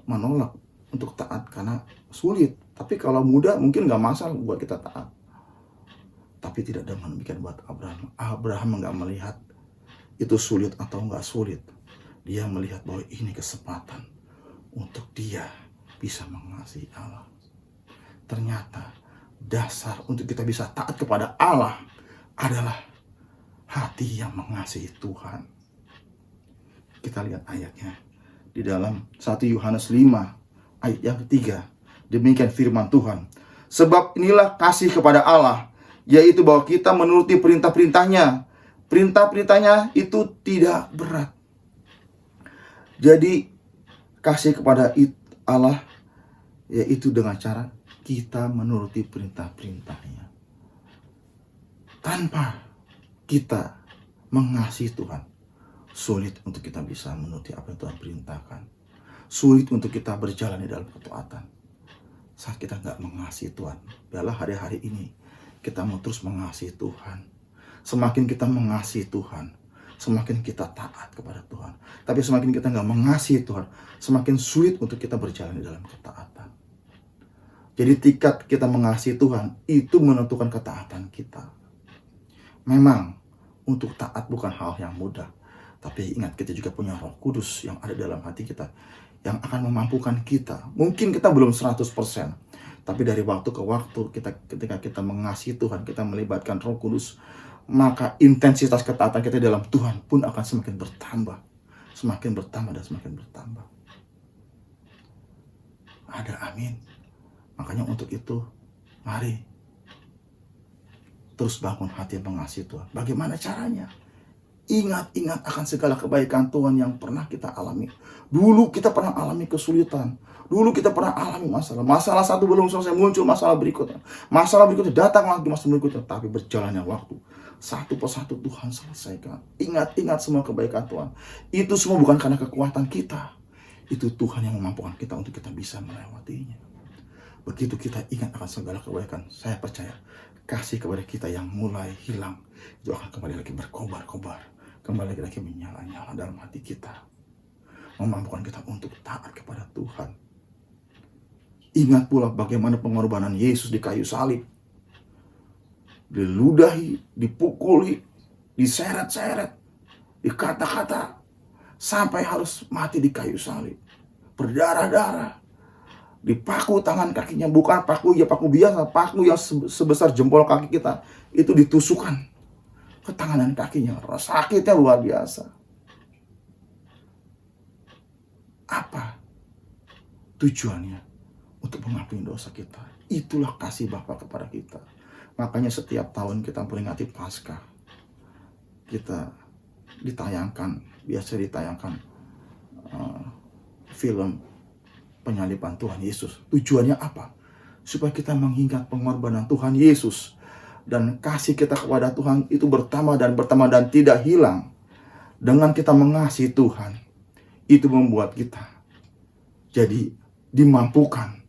menolak untuk taat karena sulit. Tapi kalau mudah mungkin gak masalah buat kita taat. Tapi tidak dengan demikian buat Abraham. Abraham gak melihat itu sulit atau gak sulit. Dia melihat bahwa ini kesempatan untuk dia bisa mengasihi Allah. Ternyata dasar untuk kita bisa taat kepada Allah adalah hati yang mengasihi Tuhan. Kita lihat ayatnya di dalam 1 Yohanes 5 ayat yang ketiga. Demikian firman Tuhan. Sebab inilah kasih kepada Allah, yaitu bahwa kita menuruti perintah-perintahnya. Perintah-perintahnya itu tidak berat. Jadi kasih kepada Allah yaitu dengan cara kita menuruti perintah-perintahnya. Tanpa kita mengasihi Tuhan, sulit untuk kita bisa menuruti apa yang Tuhan perintahkan. Sulit untuk kita berjalan di dalam ketaatan. Saat kita nggak mengasihi Tuhan, biarlah hari-hari ini kita mau terus mengasihi Tuhan. Semakin kita mengasihi Tuhan, semakin kita taat kepada Tuhan. Tapi semakin kita nggak mengasihi Tuhan, semakin sulit untuk kita berjalan di dalam ketaatan. Jadi tingkat kita mengasihi Tuhan itu menentukan ketaatan kita. Memang untuk taat bukan hal yang mudah. Tapi ingat, kita juga punya Roh Kudus yang ada dalam hati kita, yang akan memampukan kita. Mungkin kita belum 100%, tapi dari waktu ke waktu ketika kita mengasihi Tuhan, kita melibatkan Roh Kudus, maka intensitas ketaatan kita dalam Tuhan pun akan semakin bertambah. Semakin bertambah dan semakin bertambah. Ada amin. Makanya untuk itu, mari terus bangun hati mengasihi Tuhan. Bagaimana caranya? Ingat akan segala kebaikan Tuhan yang pernah kita alami. Dulu kita pernah alami kesulitan. Dulu kita pernah alami masalah. Masalah satu belum selesai, muncul masalah berikutnya. Masalah berikutnya datang lagi masalah berikutnya. Tapi berjalannya waktu, satu persatu Tuhan selesaikan. Ingat semua kebaikan Tuhan. Itu semua bukan karena kekuatan kita. Itu Tuhan yang memampukan kita untuk kita bisa melewatinya. Begitu kita ingat akan segala kebaikan, saya percaya kasih kepada kita yang mulai hilang itu akan kembali lagi berkobar-kobar, kembali lagi menyala-nyala dalam hati kita, memampukan kita untuk taat kepada Tuhan. Ingat pula bagaimana pengorbanan Yesus di kayu salib. Diludahi, dipukuli, diseret-seret, dikata-kata, sampai harus mati di kayu salib, berdarah-darah. Dipaku tangan kakinya, bukan paku biasa, paku yang sebesar jempol kaki kita, itu ditusukkan ke tangan dan kakinya. Sakitnya luar biasa. Apa tujuannya? Untuk mengampuni dosa kita. Itulah kasih Bapa kepada kita. Makanya setiap tahun kita memperingati Paskah, kita biasa ditayangkan film penyaliban Tuhan Yesus. Tujuannya apa? Supaya kita mengingat pengorbanan Tuhan Yesus. Dan kasih kita kepada Tuhan itu bertambah dan tidak hilang. Dengan kita mengasihi Tuhan, itu membuat kita jadi dimampukan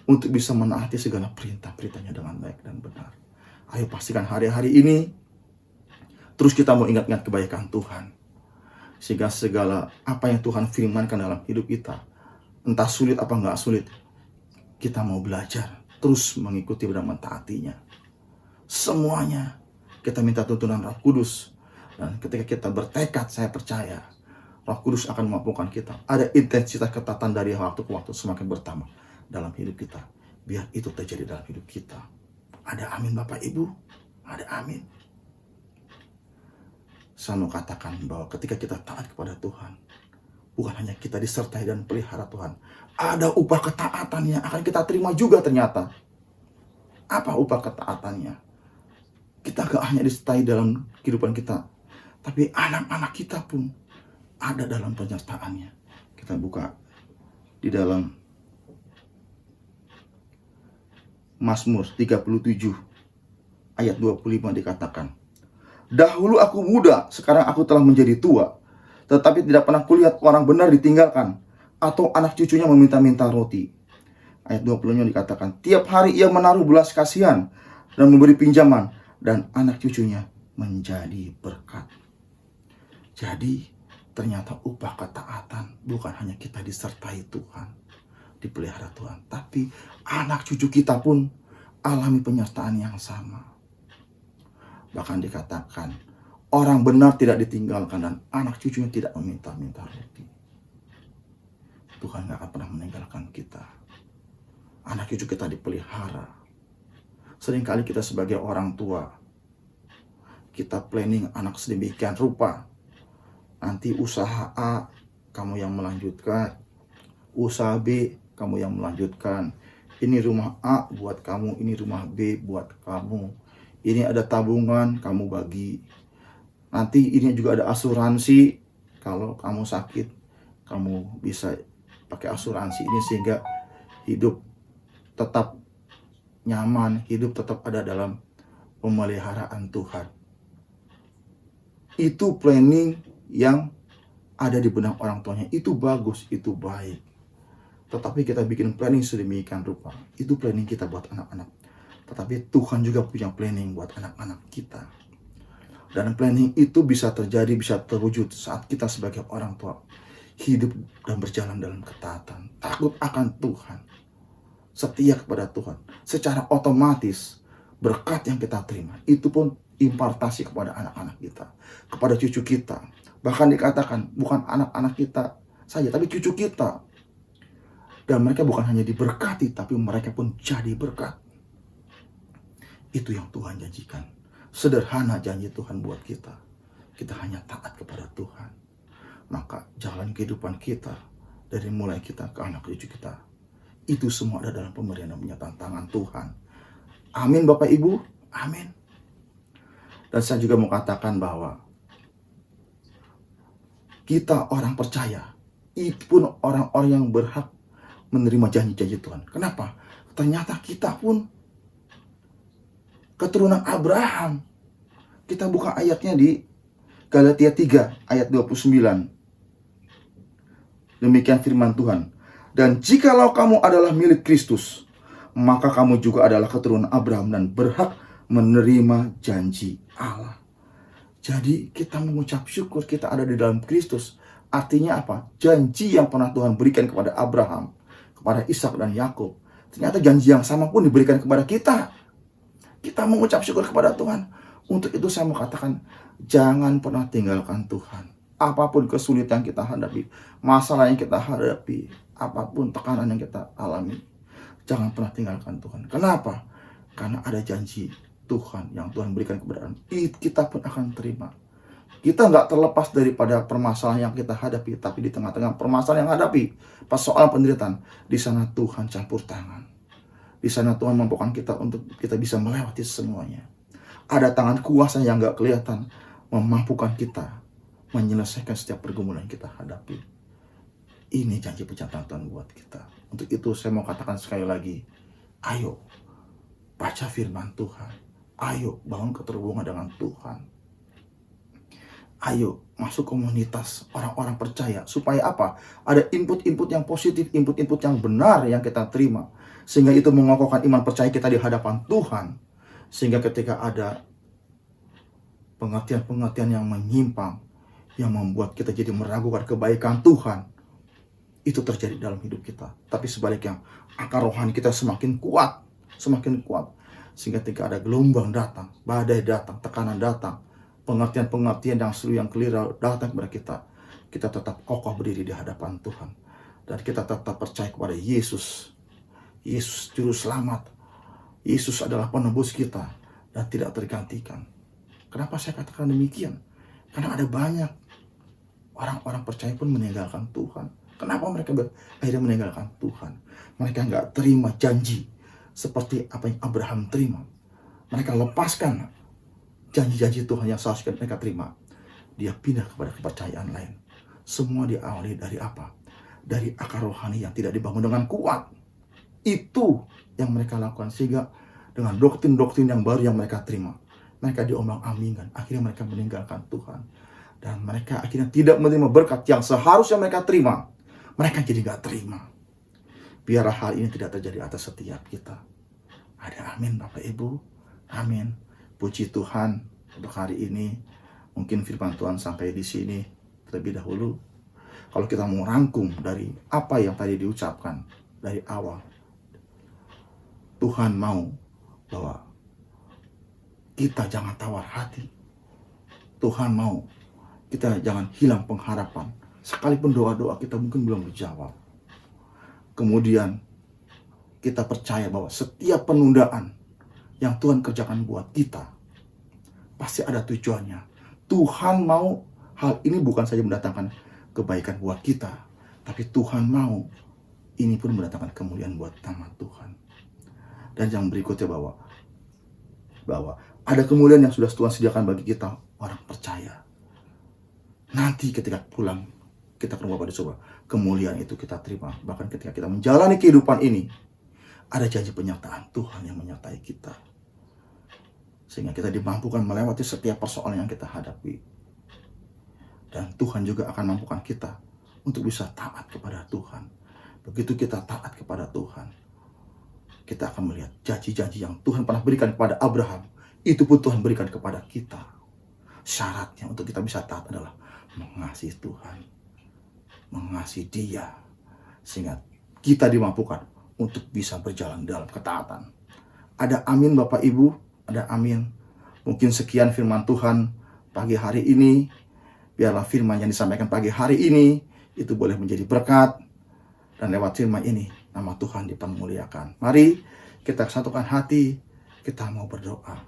untuk bisa menaati segala perintah-perintahnya dengan baik dan benar. Ayo pastikan hari-hari ini terus kita mau ingat-ingat kebaikan Tuhan. Sehingga segala apa yang Tuhan firmankan dalam hidup kita, entah sulit apa enggak sulit, kita mau belajar terus mengikuti dan mentaatinya. Semuanya kita minta tuntunan Roh Kudus. Dan ketika kita bertekad, saya percaya Roh Kudus akan memampukan kita. Ada intensitas ketatan dari waktu ke waktu semakin bertambah dalam hidup kita. Biar itu terjadi dalam hidup kita. Ada amin Bapak Ibu? Ada amin. Saya mau katakan bahwa ketika kita taat kepada Tuhan, bukan hanya kita disertai dan pelihara Tuhan, ada upah ketaatan yang akan kita terima juga ternyata. Apa upah ketaatannya? Kita gak hanya disertai dalam kehidupan kita, tapi anak-anak kita pun ada dalam penyertaannya. Kita buka di dalam Mazmur 37 ayat 25 dikatakan, dahulu aku muda, sekarang aku telah menjadi tua, tetapi tidak pernah kulihat orang benar ditinggalkan, atau anak cucunya meminta-minta roti. Ayat 20-nya dikatakan, tiap hari ia menaruh belas kasihan dan memberi pinjaman, dan anak cucunya menjadi berkat. Jadi ternyata upah ketaatan bukan hanya kita disertai Tuhan, dipelihara Tuhan, tapi anak cucu kita pun alami penyertaan yang sama. Bahkan dikatakan orang benar tidak ditinggalkan dan anak cucunya tidak meminta-minta roti. Tuhan gak akan pernah meninggalkan kita. Anak cucu kita dipelihara. Seringkali kita sebagai orang tua, kita planning anak sedemikian rupa. Nanti usaha A, kamu yang melanjutkan. Usaha B, kamu yang melanjutkan. Ini rumah A buat kamu, ini rumah B buat kamu. Ini ada tabungan, kamu bagi. Nanti ini juga ada asuransi. Kalau kamu sakit, kamu bisa pakai asuransi ini sehingga hidup tetap nyaman, hidup tetap ada dalam pemeliharaan Tuhan. Itu planning yang ada di benak orang tuanya. Itu bagus, itu baik. Tetapi kita bikin planning sedemikian rupa. Itu planning kita buat anak-anak. Tetapi Tuhan juga punya planning buat anak-anak kita. Dan planning itu bisa terjadi, bisa terwujud saat kita sebagai orang tua hidup dan berjalan dalam ketaatan, takut akan Tuhan, setia kepada Tuhan. Secara otomatis berkat yang kita terima itu pun impartasi kepada anak-anak kita, kepada cucu kita. Bahkan dikatakan bukan anak-anak kita saja, tapi cucu kita. Dan mereka bukan hanya diberkati, tapi mereka pun jadi berkat. Itu yang Tuhan janjikan. Sederhana janji Tuhan buat kita. Kita hanya taat kepada Tuhan. Maka jalan kehidupan kita, dari mulai kita ke anak cucu kita, itu semua ada dalam pemberian dan penyertaan tangan Tuhan. Amin Bapak Ibu, amin. Dan saya juga mau katakan bahwa kita orang percaya, itu pun orang-orang yang berhak menerima janji-janji Tuhan. Kenapa? Ternyata kita pun keturunan Abraham. Kita buka ayatnya di Galatia 3 ayat 29. Demikian firman Tuhan. Dan jikalau kamu adalah milik Kristus, maka kamu juga adalah keturunan Abraham dan berhak menerima janji Allah. Jadi kita mengucap syukur kita ada di dalam Kristus. Artinya apa? Janji yang pernah Tuhan berikan kepada Abraham, kepada Ishak dan Yakub, ternyata janji yang sama pun diberikan kepada kita. Kita mengucap syukur kepada Tuhan. Untuk itu saya mau katakan, jangan pernah tinggalkan Tuhan. Apapun kesulitan yang kita hadapi, masalah yang kita hadapi, apapun tekanan yang kita alami, jangan pernah tinggalkan Tuhan. Kenapa? Karena ada janji Tuhan yang Tuhan berikan kepada kita pun akan terima. Kita nggak terlepas daripada permasalahan yang kita hadapi, tapi di tengah-tengah permasalahan yang hadapi, persoalan penderitaan, di sana Tuhan campur tangan. Di sana Tuhan mampukan kita untuk kita bisa melewati semuanya. Ada tangan kuasa yang nggak kelihatan memampukan kita menyelesaikan setiap pergumulan yang kita hadapi. Ini janji penyertaan Tuhan buat kita. Untuk itu saya mau katakan sekali lagi, ayo baca firman Tuhan. Ayo bangun keterhubungan dengan Tuhan. Ayo masuk komunitas orang-orang percaya. Supaya apa? Ada input-input yang positif, input-input yang benar yang kita terima. Sehingga itu mengokohkan iman percaya kita di hadapan Tuhan. Sehingga ketika ada pengertian-pengertian yang menyimpang, yang membuat kita jadi meragukan kebaikan Tuhan, itu terjadi dalam hidup kita. Tapi sebaliknya, akar rohani kita semakin kuat. Sehingga ketika ada gelombang datang, badai datang, tekanan datang, pengertian-pengertian yang seru, yang keliru datang kepada kita, kita tetap kokoh berdiri di hadapan Tuhan. Dan kita tetap percaya kepada Yesus. Yesus Juru Selamat. Yesus adalah penebus kita dan tidak tergantikan. Kenapa saya katakan demikian? Karena ada banyak orang-orang percaya pun meninggalkan Tuhan. Kenapa mereka akhirnya meninggalkan Tuhan? Mereka nggak terima janji seperti apa yang Abraham terima. Mereka lepaskan janji-janji Tuhan yang seharusnya mereka terima. Dia pindah kepada kepercayaan lain. Semua diawali dari apa? Dari akar rohani yang tidak dibangun dengan kuat. Itu yang mereka lakukan, sehingga dengan doktrin-doktrin yang baru yang mereka terima, mereka diombang-ambingkan. Akhirnya mereka meninggalkan Tuhan. Dan mereka akhirnya tidak menerima berkat yang seharusnya mereka terima. Mereka jadi gak terima. Biarlah hal ini tidak terjadi atas setiap kita. Ada amin Bapak Ibu. Amin. Puji Tuhan untuk hari ini. Mungkin firman Tuhan sampai di sini terlebih dahulu. Kalau kita mau rangkum dari apa yang tadi diucapkan dari awal, Tuhan mau bahwa kita jangan tawar hati. Tuhan mau kita jangan hilang pengharapan. Sekalipun doa-doa kita mungkin belum dijawab. Kemudian kita percaya bahwa setiap penundaan yang Tuhan kerjakan buat kita pasti ada tujuannya. Tuhan mau hal ini bukan saja mendatangkan kebaikan buat kita, tapi Tuhan mau ini pun mendatangkan kemuliaan buat nama Tuhan. Dan yang berikutnya bahwa ada kemuliaan yang sudah Tuhan sediakan bagi kita orang percaya. Nanti ketika pulang kita ke rumah pada surga, kemuliaan itu kita terima. Bahkan ketika kita menjalani kehidupan ini, ada janji penyertaan Tuhan yang menyertai kita, sehingga kita dimampukan melewati setiap persoalan yang kita hadapi. Dan Tuhan juga akan mampukan kita untuk bisa taat kepada Tuhan. Begitu kita taat kepada Tuhan, kita akan melihat janji-janji yang Tuhan pernah berikan kepada Abraham, itu pun Tuhan berikan kepada kita. Syaratnya untuk kita bisa taat adalah mengasihi Tuhan, mengasihi Dia, sehingga kita dimampukan untuk bisa berjalan dalam ketaatan. Ada amin Bapak Ibu, ada amin. Mungkin sekian firman Tuhan pagi hari ini. Biarlah firman yang disampaikan pagi hari ini itu boleh menjadi berkat, dan lewat firman ini nama Tuhan dipermuliakan. Mari kita satukan hati, kita mau berdoa.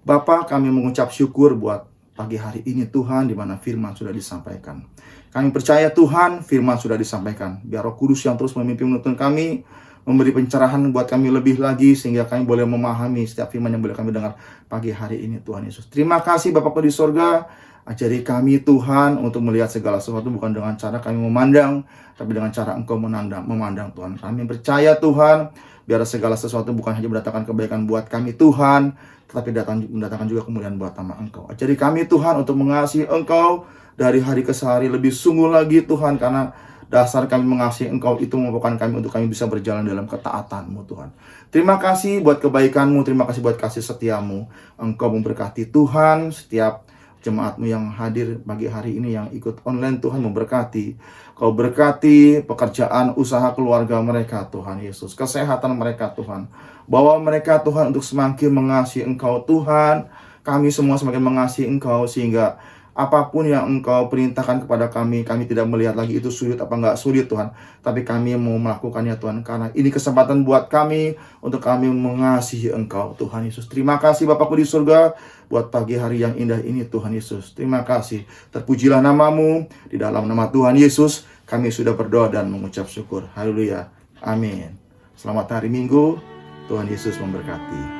Bapa, kami mengucap syukur buat pagi hari ini Tuhan, di mana firman sudah disampaikan. Kami percaya Tuhan, firman sudah disampaikan. Biar Roh Kudus yang terus memimpin menuntun kami, memberi pencerahan buat kami lebih lagi, sehingga kami boleh memahami setiap firman yang boleh kami dengar pagi hari ini Tuhan Yesus. Terima kasih Bapa di sorga. Ajari kami Tuhan untuk melihat segala sesuatu bukan dengan cara kami memandang, tapi dengan cara Engkau memandang Tuhan. Kami percaya Tuhan, biar segala sesuatu bukan hanya mendatangkan kebaikan buat kami Tuhan, tetapi mendatangkan juga kemuliaan buat nama Engkau. Ajari kami Tuhan untuk mengasihi Engkau dari hari ke hari lebih sungguh lagi Tuhan, karena dasar kami mengasihi Engkau itu memampukan kami untuk kami bisa berjalan dalam ketaatanmu Tuhan. Terima kasih buat kebaikan-Mu, terima kasih buat kasih setia-Mu. Engkau memberkati Tuhan setiap jemaat-Mu yang hadir pagi hari ini, yang ikut online Tuhan memberkati. Kau berkati pekerjaan, usaha keluarga mereka Tuhan Yesus, kesehatan mereka Tuhan. Bawa mereka Tuhan untuk semakin mengasihi Engkau Tuhan. Kami semua semakin mengasihi Engkau, sehingga apapun yang Engkau perintahkan kepada kami, kami tidak melihat lagi itu sulit apa enggak sulit Tuhan, tapi kami mau melakukannya Tuhan, karena ini kesempatan buat kami untuk kami mengasihi Engkau Tuhan Yesus. Terima kasih Bapakku di surga buat pagi hari yang indah ini Tuhan Yesus. Terima kasih, terpujilah namamu. Di dalam nama Tuhan Yesus kami sudah berdoa dan mengucap syukur. Haleluya, amin. Selamat hari Minggu, Tuhan Yesus memberkati.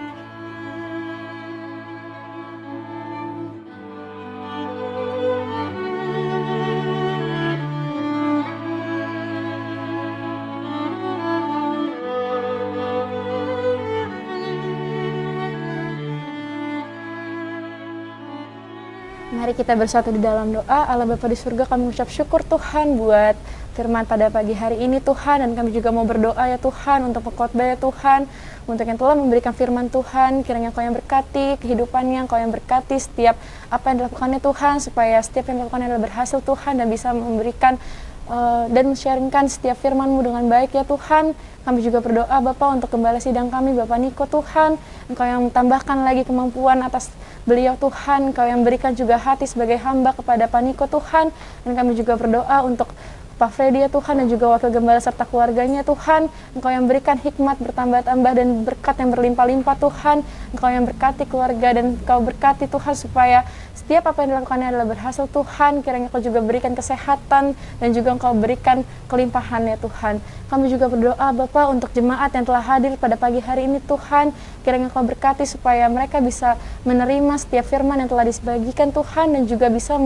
Mari kita bersatu di dalam doa. Allah Bapa di surga, kami mengucap syukur Tuhan buat firman pada pagi hari ini Tuhan, dan kami juga mau berdoa ya Tuhan untuk pengkhotbah ya Tuhan, untuk yang telah memberikan firman Tuhan. Kiranya Kau yang berkati kehidupannya, Kau yang berkati setiap apa yang dilakukannya Tuhan, supaya setiap yang dilakukannya adalah berhasil Tuhan, dan bisa memberikan dan men-sharingkan setiap firman-Mu dengan baik ya Tuhan. Kami juga berdoa Bapa untuk gembala sidang kami, Bapak Niko Tuhan. Engkau yang tambahkan lagi kemampuan atas beliau Tuhan. Engkau yang berikan juga hati sebagai hamba kepada Pak Niko Tuhan. Dan kami juga berdoa untuk Pak Freddy ya Tuhan, dan juga wakil gembala serta keluarganya Tuhan. Engkau yang berikan hikmat bertambah-tambah dan berkat yang berlimpah-limpah Tuhan. Engkau yang berkati keluarga dan Engkau berkati Tuhan supaya setiap apa yang dilakukannya adalah berhasil Tuhan. Kiranya Engkau juga berikan kesehatan dan juga Engkau berikan kelimpahan ya Tuhan. Kami juga berdoa Bapa untuk jemaat yang telah hadir pada pagi hari ini Tuhan. Kiranya Engkau berkati supaya mereka bisa menerima setiap firman yang telah dibagikan Tuhan, dan juga bisa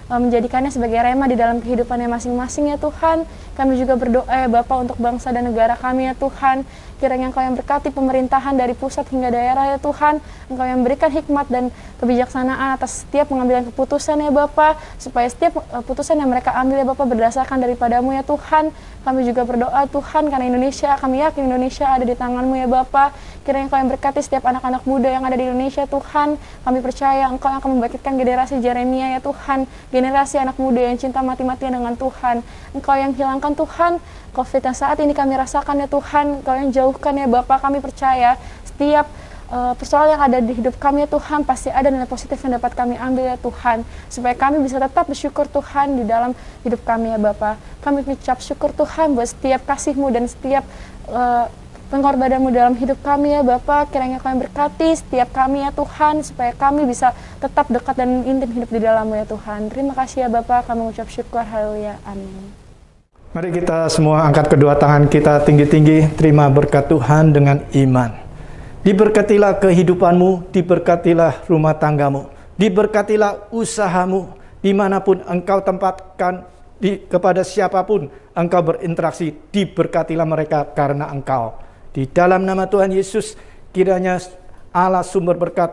menjadikannya sebagai rema di dalam kehidupannya masing-masing ya Tuhan. Kami juga berdoa ya Bapa untuk bangsa dan negara kami ya Tuhan. Kiranya Engkau yang berkati pemerintahan dari pusat hingga daerah ya Tuhan. Engkau yang berikan hikmat dan kebijaksanaan atas setiap pengambilan keputusan ya Bapa, supaya setiap keputusan yang mereka ambil ya Bapa berdasarkan daripada-Mu ya Tuhan. Kami juga berdoa Tuhan karena Indonesia, kami yakin Indonesia ada di tangan-Mu ya Bapa. Kiranya Engkau yang berkati setiap anak-anak muda yang ada di Indonesia Tuhan. Kami percaya Engkau yang akan membangkitkan generasi Yeremia ya Tuhan, generasi anak muda yang cinta mati-matian dengan Tuhan. Engkau yang hilangkan Tuhan COVID yang saat ini kami rasakan ya Tuhan. Engkau yang jauhkan ya Bapa. Kami percaya setiap persoalan yang ada di hidup kami ya Tuhan, pasti ada nilai positif yang dapat kami ambil ya Tuhan, supaya kami bisa tetap bersyukur Tuhan di dalam hidup kami ya Bapa. Kami mengucap syukur Tuhan buat setiap kasih-Mu dan setiap pengorbanan-Mu dalam hidup kami ya Bapa. Kiranya Kau yang berkati setiap kami ya Tuhan, supaya kami bisa tetap dekat dan intim hidup di dalam-Mu ya Tuhan. Terima kasih ya Bapa, kami mengucap syukur. Haleluya, amin. Mari kita semua angkat kedua tangan kita tinggi-tinggi, terima berkat Tuhan dengan iman. Diberkatilah kehidupanmu, diberkatilah rumah tanggamu, diberkatilah usahamu, dimanapun engkau tempatkan, kepada siapapun engkau berinteraksi, diberkatilah mereka karena engkau. Di dalam nama Tuhan Yesus, kiranya Allah sumber berkat,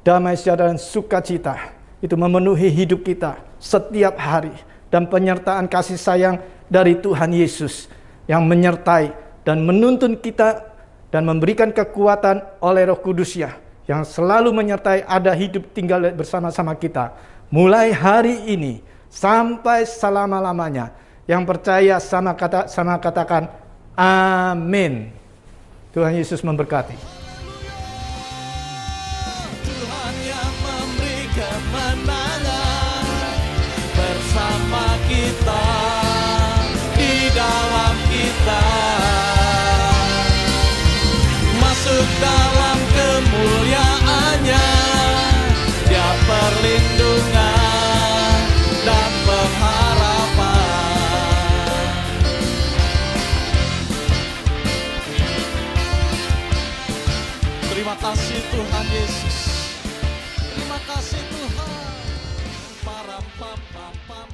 damai sejahtera dan sukacita itu memenuhi hidup kita setiap hari, dan penyertaan kasih sayang dari Tuhan Yesus yang menyertai dan menuntun kita dan memberikan kekuatan oleh Roh Kudus-Nya yang selalu menyertai, ada hidup tinggal bersama-sama kita mulai hari ini sampai selama-lamanya. Yang percaya sama katakan amin. Tuhan Yesus memberkati. Tuhan yang memberi kemenangan bersama kita, di dalam kita, masuk dalam kemuliaan-Nya, Dia perlindungan dan pengharapan. Terima kasih Tuhan Yesus. Terima kasih Tuhan. Param pam pam pam.